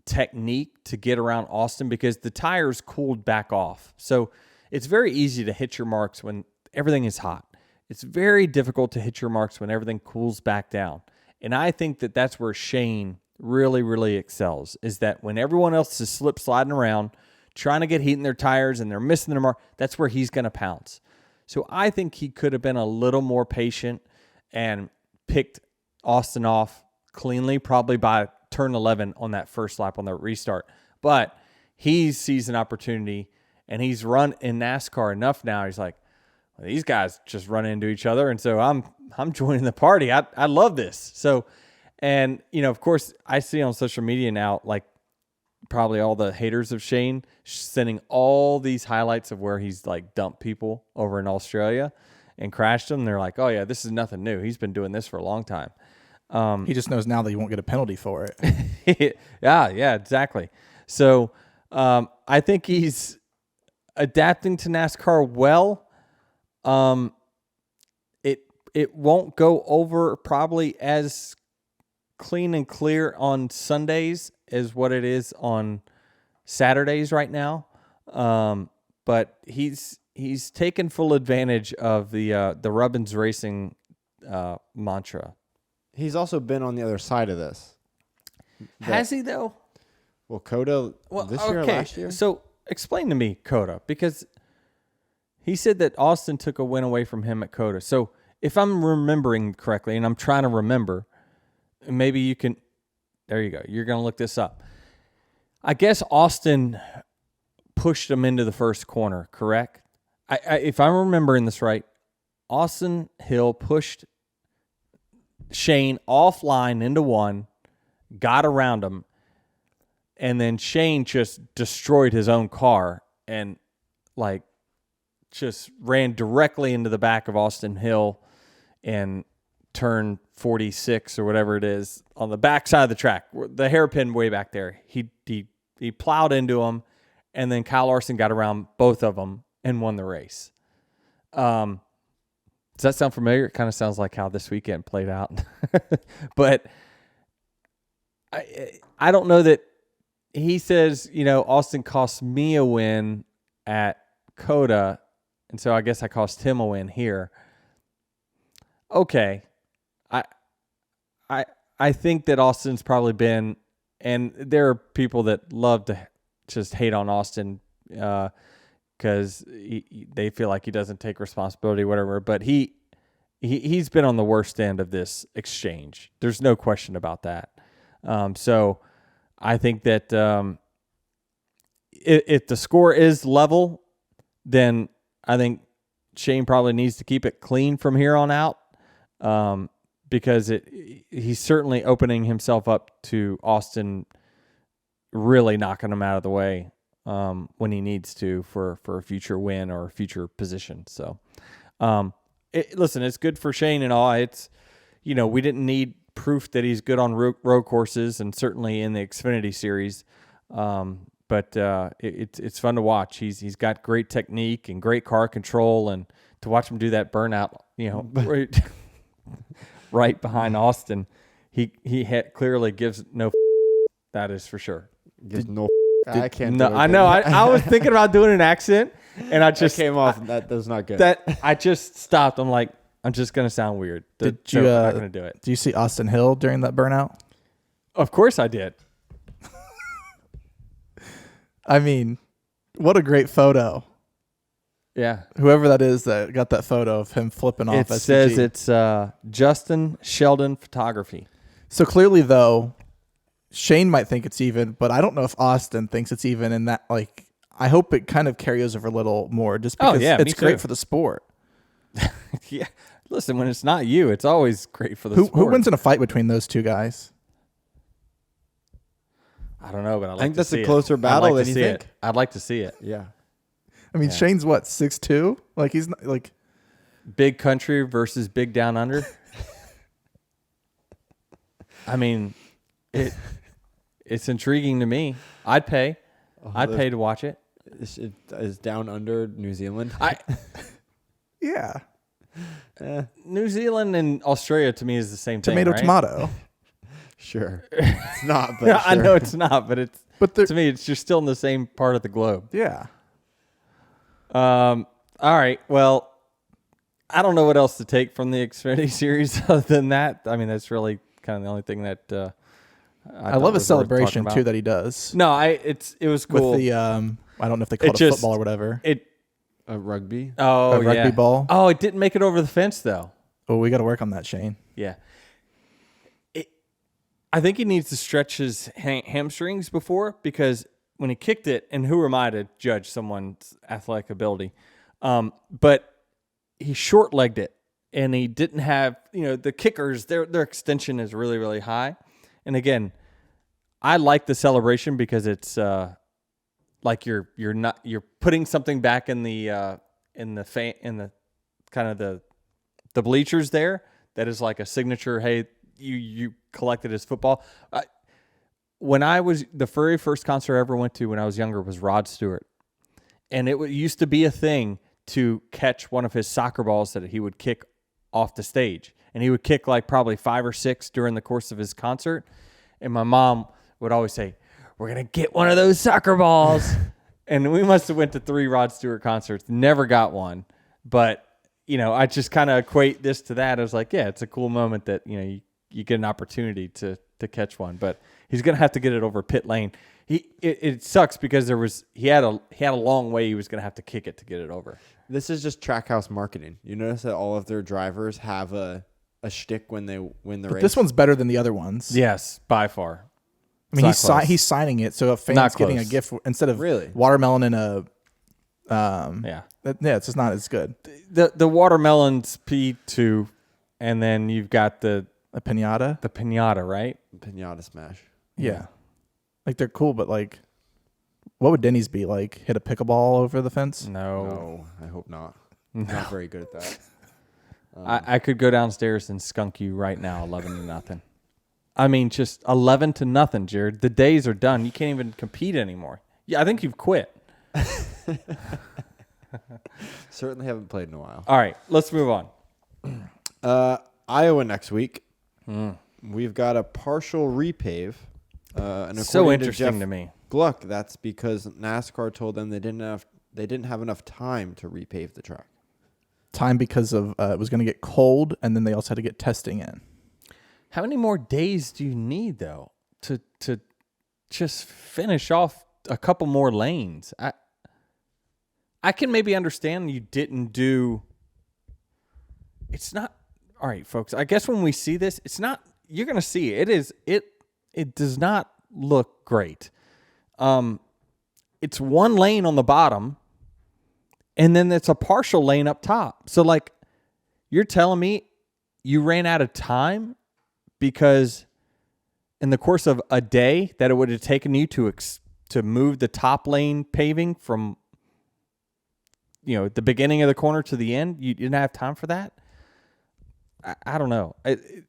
technique to get around Austin because the tires cooled back off. So it's very easy to hit your marks when everything is hot. It's very difficult to hit your marks when everything cools back down. And I think that that's where Shane really, really excels, is that when everyone else is slip sliding around, trying to get heat in their tires and they're missing their mark, that's where he's going to pounce. So I think he could have been a little more patient and picked Austin off cleanly, probably by turn 11 on that first lap on the restart. But he sees an opportunity, and he's run in NASCAR enough now. He's like, well, these guys just run into each other, and so I'm joining the party. I love this. So, and of course, I see on social media now, like probably all the haters of Shane sending all these highlights of where he's like dumped people over in Australia and crashed them. They're like, oh yeah, this is nothing new. He's been doing this for a long time. He just knows now that he won't get a penalty for it. Yeah, exactly. So I think he's adapting to NASCAR well. It won't go over probably as clean and clear on Sundays as what it is on Saturdays right now. But he's taken full advantage of the Rubbins Racing mantra. He's also been on the other side of this. Has he though? Well, Coda this year or last year? So explain to me Coda, because he said that Austin took a win away from him at Coda. So if I'm remembering correctly, and I'm trying to remember, maybe you can, there you go. You're going to look this up. I guess Austin pushed him into the first corner, correct? If I'm remembering this right, Austin Hill pushed Shane offline into one, got around him, and then Shane just destroyed his own car and just ran directly into the back of Austin Hill and turn 46 or whatever it is on the back side of the track, the hairpin way back there. He plowed into him, and then Kyle Larson got around both of them and won the race. Does that sound familiar? It kind of sounds like how this weekend played out. But I don't know that he says, Austin cost me a win at Coda, and so I guess I cost him a win here. Okay. I think that Austin's probably been, and there are people that love to just hate on Austin because they feel like he doesn't take responsibility, whatever. But he's been on the worst end of this exchange. There's no question about that. So I think that if the score is level, then I think Shane probably needs to keep it clean from here on out. Because he's certainly opening himself up to Austin really knocking him out of the way when he needs to for a future win or a future position. So, listen, it's good for Shane and all. It's, we didn't need proof that he's good on road courses and certainly in the Xfinity Series. But it's fun to watch. He's got great technique and great car control, and to watch him do that burnout, right behind Austin, he clearly gives no. That is for sure. Gives no. I can't. No, I know. I was thinking about doing an accent, and I just came off. That was not good. That I just stopped. I'm like, I'm just gonna sound weird. Did so you? I'm not gonna do it. Do you see Austin Hill during that burnout? Of course I did. I mean, what a great photo. Yeah. Whoever that is that got that photo of him flipping off. It says it's Justin Sheldon Photography. So clearly, though, Shane might think it's even, but I don't know if Austin thinks it's even. In that, I hope it kind of carries over a little more, just because it's great for the sport. Yeah. Listen, when it's not you, it's always great for the sport. Who wins in a fight between those two guys? I don't know, but I think that's a closer battle than you think. I'd like to see it. Yeah. I mean, Shane's what, 6'2"? He's not big country versus big down under. I mean, it's intriguing to me. I'd pay. I'd pay to watch it. Is down under New Zealand? Yeah. New Zealand and Australia to me is the same thing. Tomato. Sure. It's not, but I know it's not, but to me, it's just still in the same part of the globe. Yeah. All right. Well, I don't know what else to take from the Xfinity Series other than that. I mean, that's really kind of the only thing that I love his celebration too that he does. No, it was cool with the I don't know if they call it football or whatever. A rugby. Oh, a rugby ball. Oh, it didn't make it over the fence though. Oh, we got to work on that, Shane. Yeah. I think he needs to stretch his hamstrings before, because when he kicked it, and who am I to judge someone's athletic ability, but he short-legged it, and he didn't have, the kickers, their extension is really, really high. And again, I like the celebration because it's like you're putting something back in the kind of the bleachers there that is like a signature. Hey, you collect it as football. When I was the very first concert I ever went to when I was younger was Rod Stewart, and it used to be a thing to catch one of his soccer balls that he would kick off the stage, and he would kick like probably 5 or 6 during the course of his concert. And my mom would always say, "We're gonna get one of those soccer balls." And we must have went to 3 Rod Stewart concerts, never got one, but I just kind of equate this to that. I was like, yeah, it's a cool moment that you get an opportunity to catch one, but he's gonna have to get it over pit lane. It sucks because he had a long way he was gonna have to kick it to get it over. This is just Trackhouse marketing. You notice that all of their drivers have a shtick when they win the race. This one's better than the other ones. Yes, by far. I mean, he's signing it, so a fan's getting a gift instead of Really? watermelon and a Yeah, it's just not as good. The watermelon's P2, and then you've got A piñata. the piñata, right? Pinata smash. Yeah. Like they're cool, but like, what would Denny's be like? Hit a pickleball over the fence? No, I hope not. I'm not very good at that. I could go downstairs and skunk you right now, 11-0. I mean, just 11-0, Jared. The days are done. You can't even compete anymore. Yeah, I think you've quit. Certainly haven't played in a while. All right, let's move on. Iowa next week. We've got a partial repave. And So according interesting Jeff to me. Gluck, that's because NASCAR told them they didn't have enough time to repave the track. Time because of it was going to get cold, and then they also had to get testing in. How many more days do you need, though, to just finish off a couple more lanes? I can maybe understand you didn't do. It's not all right, folks. I guess when we see this, it's not. You're going to see it does not look great. It's one lane on the bottom, and then it's a partial lane up top. So, like, you're telling me you ran out of time because in the course of a day that it would have taken you to move the top lane paving from the beginning of the corner to the end, you didn't have time for that? I don't know. It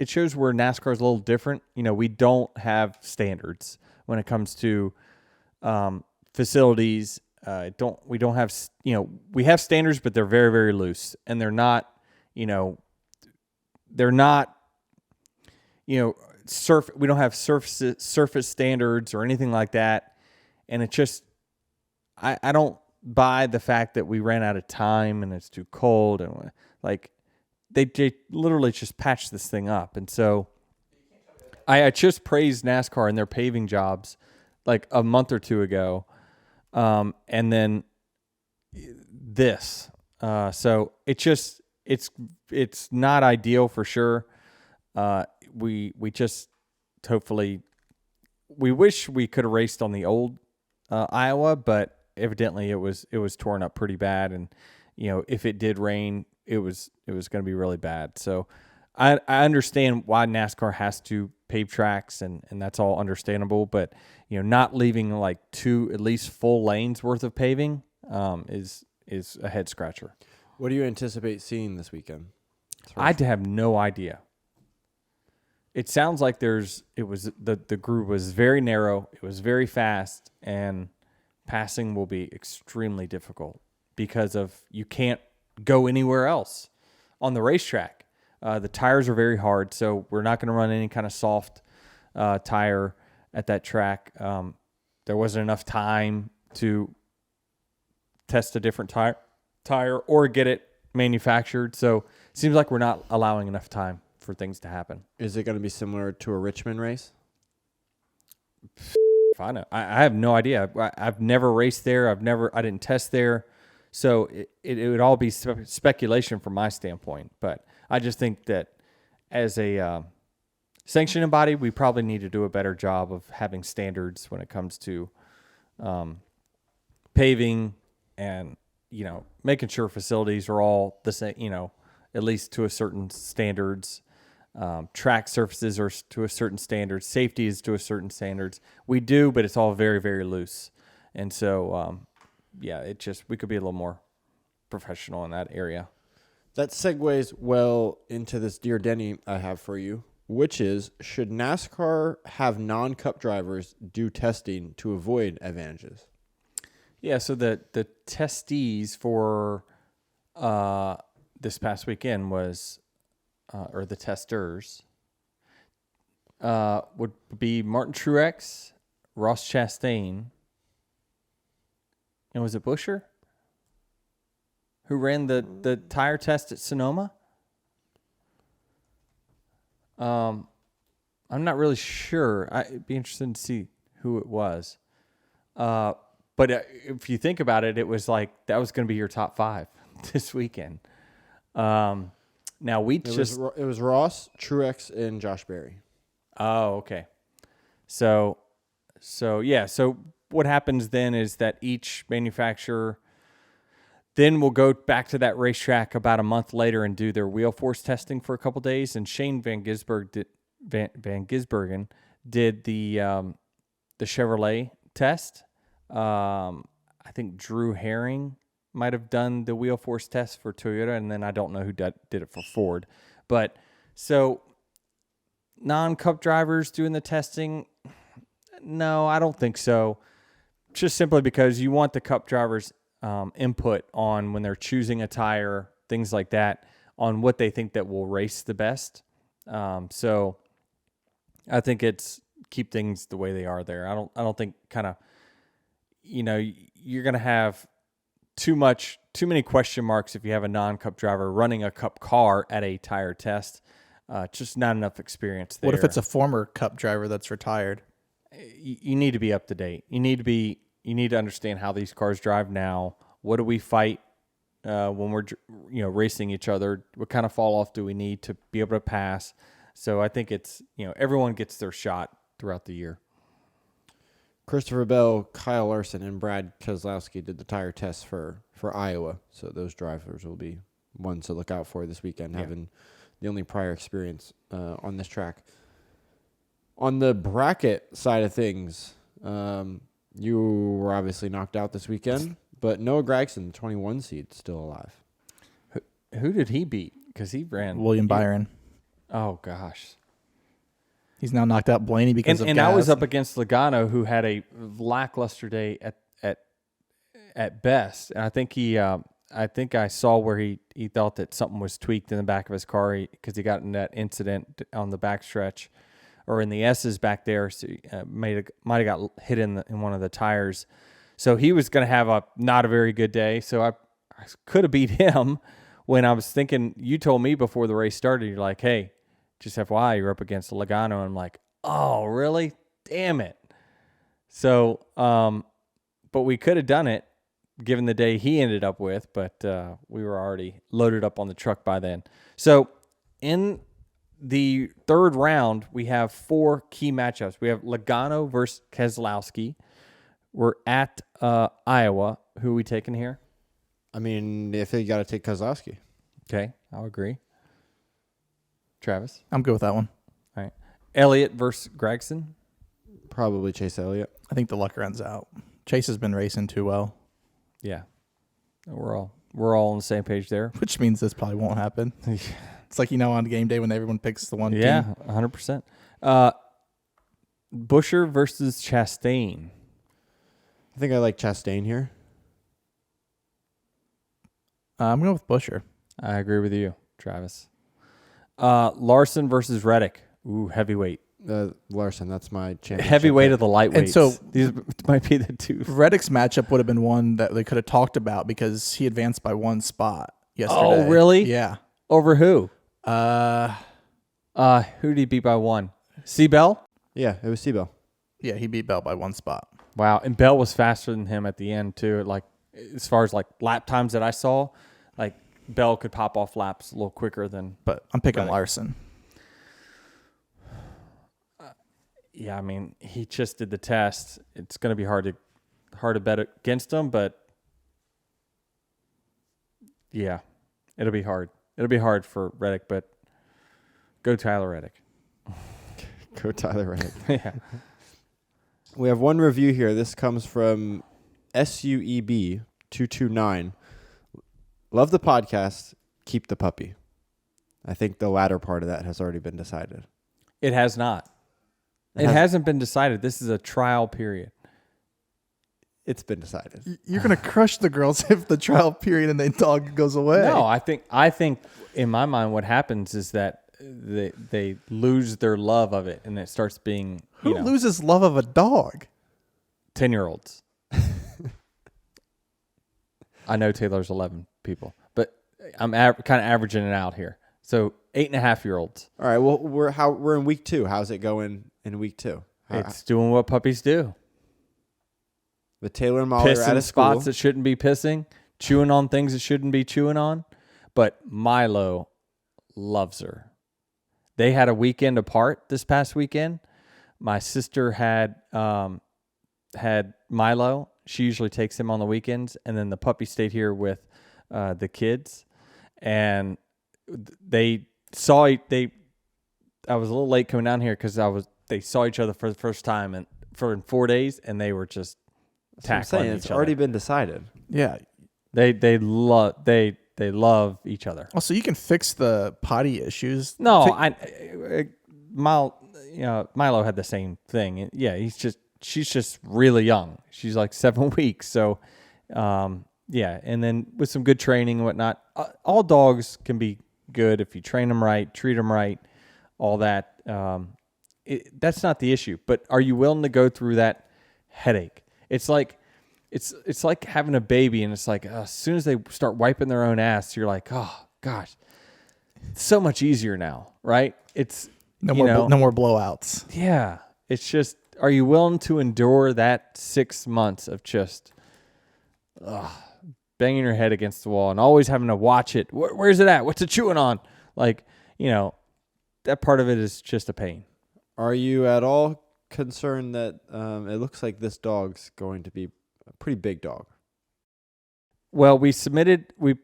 shows where NASCAR is a little different. We don't have standards when it comes to facilities. We don't have, we have standards, but they're very, very loose, and they're not, we don't have surface standards or anything like that. And it just, I don't buy the fact that we ran out of time and it's too cold, and like they literally just patched this thing up. And so I just praised NASCAR and their paving jobs like a month or two ago. And then this, so it's not ideal for sure. We just hopefully we wish we could have raced on the old Iowa, but evidently it was torn up pretty bad, and if it did rain, it was going to be really bad. So I understand why NASCAR has to pave tracks, and that's all understandable, but not leaving like 2 at least full lanes worth of paving is a head scratcher. What do you anticipate seeing this weekend? I have no idea. It sounds like the groove was very narrow, it was very fast, and passing will be extremely difficult because you can't go anywhere else on the racetrack. The tires are very hard, so we're not going to run any kind of soft tire at that track. There wasn't enough time to test a different tire or get it manufactured, so it seems like we're not allowing enough time for things to happen. Is it going to be similar to a Richmond race? I know. I have no idea. I've never raced there. I didn't test there. So it would all be speculation from my standpoint. But I just think that as a sanctioning body, we probably need to do a better job of having standards when it comes to paving and, making sure facilities are all the same, at least to a certain standards. Track surfaces are to a certain standard. Safety is to a certain standards. We do, but it's all very, very loose. And so, we could be a little more professional in that area. That segues well into this Dear Denny I have for you, which is, should NASCAR have non-cup drivers do testing to avoid advantages? Yeah, so the testees for this past weekend was, or the testers, would be Martin Truex, Ross Chastain, and was it Buescher who ran the tire test at Sonoma? I'm not really sure. I'd be interested to see who it was. But if you think about it, it was like that was going to be your top 5 this weekend. Now it was Ross, Truex, and Josh Berry. Oh, okay. So yeah. So what happens then is that each manufacturer then will go back to that racetrack about a month later and do their wheel force testing for a couple days. And Shane Van Gisbergen did the Chevrolet test. I think Drew Herring might have done the wheel force test for Toyota, and then I don't know who did it for Ford. But so non-cup drivers doing the testing, no, I don't think so. Just simply because you want the cup drivers' input on when they're choosing a tire, things like that, on what they think that will race the best. So I think it's keep things the way they are there. I don't think kind of, you're going to have too many question marks if you have a non-cup driver running a cup car at a tire test. Just not enough experience there. What if it's a former cup driver that's retired? You need to be up to date. You need to understand how these cars drive now. What do we fight when we're racing each other? What kind of fall off do we need to be able to pass? So I think it's everyone gets their shot throughout the year. Christopher Bell, Kyle Larson, and Brad Keselowski did the tire tests for Iowa. So those drivers will be ones to look out for this weekend, having the only prior experience on this track. On the bracket side of things, you were obviously knocked out this weekend, but Noah Gragson, the 21 seed, still alive. Who did he beat? Because he ran William Byron. Oh gosh, he's now knocked out Blaney because of and gas. I was up against Logano, who had a lackluster day at best, and I think I saw where he thought that something was tweaked in the back of his car because he got in that incident on the backstretch. Or in the S's back there, so might have got hit in one of the tires. So he was going to have not a very good day. So I could have beat him when I was thinking, you told me before the race started, you're like, hey, just FYI, you're up against Logano. And I'm like, oh, really? Damn it. So, but we could have done it given the day he ended up with, but we were already loaded up on the truck by then. So in the third round, we have 4 key matchups. We have Logano versus Keselowski. We're at Iowa. Who are we taking here? I mean, if you got to take Keselowski. Okay, I'll agree. Travis? I'm good with that one. All right. Elliott versus Gragson? Probably Chase Elliott. I think the luck runs out. Chase has been racing too well. Yeah. We're all on the same page there. Which means this probably won't happen. It's like, on game day when everyone picks the one team. Yeah, 100%. Buescher versus Chastain. I think I like Chastain here. I'm going with Buescher. I agree with you, Travis. Larson versus Reddick. Ooh, heavyweight. Larson, that's my championship. Heavyweight of the lightweights. And so these might be the two. Reddick's matchup would have been one that they could have talked about because he advanced by 1 spot yesterday. Oh, really? Yeah. Over who? Uh, Who did he beat by 1? C-Bell? Yeah, it was Seabell. Yeah, he beat Bell by 1 spot. Wow, and Bell was faster than him at the end too. Like as far as like lap times that I saw, like Bell could pop off laps a little quicker than. But I'm picking Reddick. Larson. Yeah, I mean he just did the test. It's going to be hard to bet against him, but yeah, it'll be hard. It'll be hard for Reddick, but go Tyler Reddick. Go Tyler Reddick. Yeah. We have one review here. This comes from SUEB229. Love the podcast. keep the puppy. I think the latter part of that has already been decided. It has not. It hasn't been decided. This is a trial period. It's been decided. You're gonna crush the girls if the trial period and the dog goes away. No, I think in my mind what happens is that they lose their love of it and it starts being Who loses love of a dog? 10-year-olds. I know Taylor's 11 people, but I'm kind of averaging it out here. So 8.5-year-olds. All right. Well, we're in week 2. How's it going in week 2? It's doing what puppies do. The Taylor and Molly are Pissing out of school. spots that shouldn't be pissing, chewing on things that shouldn't be chewing on. But Milo loves her. They had a weekend apart this past weekend. My sister had Milo. She usually takes him on the weekends, and then the puppy stayed here with the kids. And I was a little late coming down here because they saw each other for the first time in 4 days, and they were just tackling each other. It's already been decided. Yeah. They love each other. Oh, so you can fix the potty issues. No, Milo had the same thing. Yeah, she's just really young. She's like 7 weeks. So, yeah. And then with some good training and whatnot, all dogs can be good if you train them right, treat them right, all that. That's not the issue. But are you willing to go through that headache? It's like having a baby, and it's like as soon as they start wiping their own ass, you're like, oh gosh, it's so much easier now, right? It's no more blowouts. Yeah, it's just, are you willing to endure that 6 months of just banging your head against the wall and always having to watch it? Where's it at? What's it chewing on? Like, that part of it is just a pain. Are you at all concerned that it looks like this dog's going to be a pretty big dog? Well, we submitted the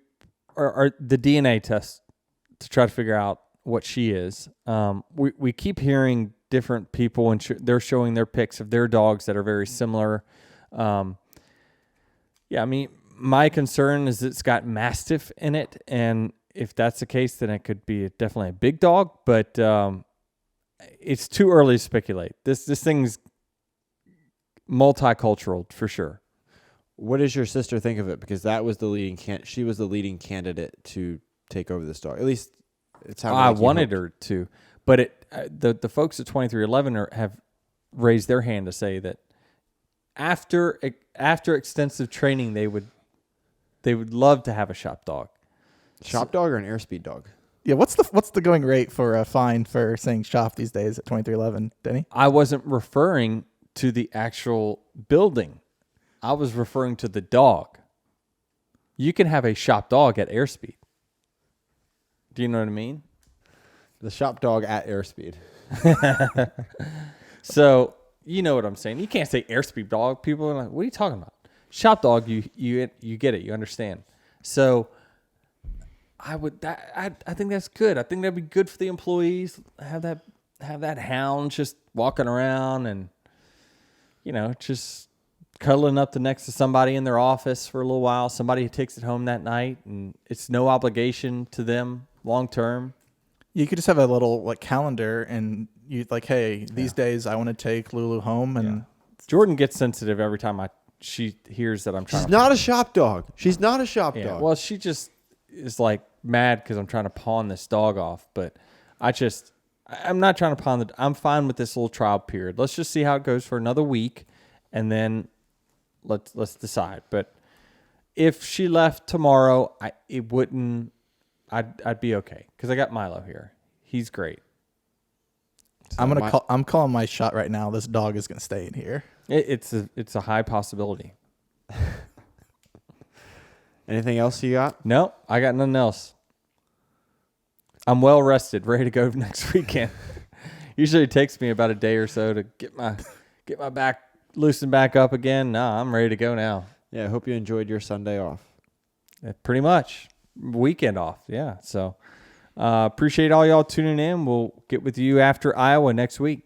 DNA test to try to figure out what she is. We keep hearing different people, and they're showing their pics of their dogs that are very similar. Yeah, I mean, my concern is it's got Mastiff in it, and if that's the case, then it could be definitely a big dog, but it's too early to speculate. This thing's multicultural for sure. What does your sister think of it? Because that was she was the leading candidate to take over this dog. At least it's how I wanted her to, but the folks at 2311 have raised their hand to say that after extensive training, they would love to have a shop dog. Shop dog or an airspeed dog? Yeah, what's the going rate for a fine for saying shop these days at 2311, Denny? I wasn't referring to the actual building. I was referring to the dog. You can have a shop dog at airspeed. Do you know what I mean? The shop dog at airspeed. So, you know what I'm saying. You can't say airspeed dog. People are like, what are you talking about? Shop dog, you get it. You understand. So, I think that's good. I think that'd be good for the employees. Have that hound just walking around and, just cuddling up next to somebody in their office for a little while. Somebody who takes it home that night, and it's no obligation to them long term. You could just have a little calendar, and you hey, these days I want to take Lulu home, and Jordan gets sensitive every time she hears that I'm trying. She's not a shop dog. She's not a shop dog. Well, she just is mad because I'm trying to pawn this dog off, but I'm not trying to pawn I'm fine with this little trial period. Let's just see how it goes for another week, and then let's decide. But if she left tomorrow, I'd be okay because I got Milo here. He's great. So I'm calling my shot right now. This dog is gonna stay in here. It's a high possibility. Anything else you got? No, I got nothing else. I'm well rested, ready to go next weekend. Usually it takes me about a day or so to get my back loosened back up again. No, I'm ready to go now. Yeah, I hope you enjoyed your Sunday off. Pretty much. Weekend off, yeah. So appreciate all y'all tuning in. We'll get with you after Iowa next week.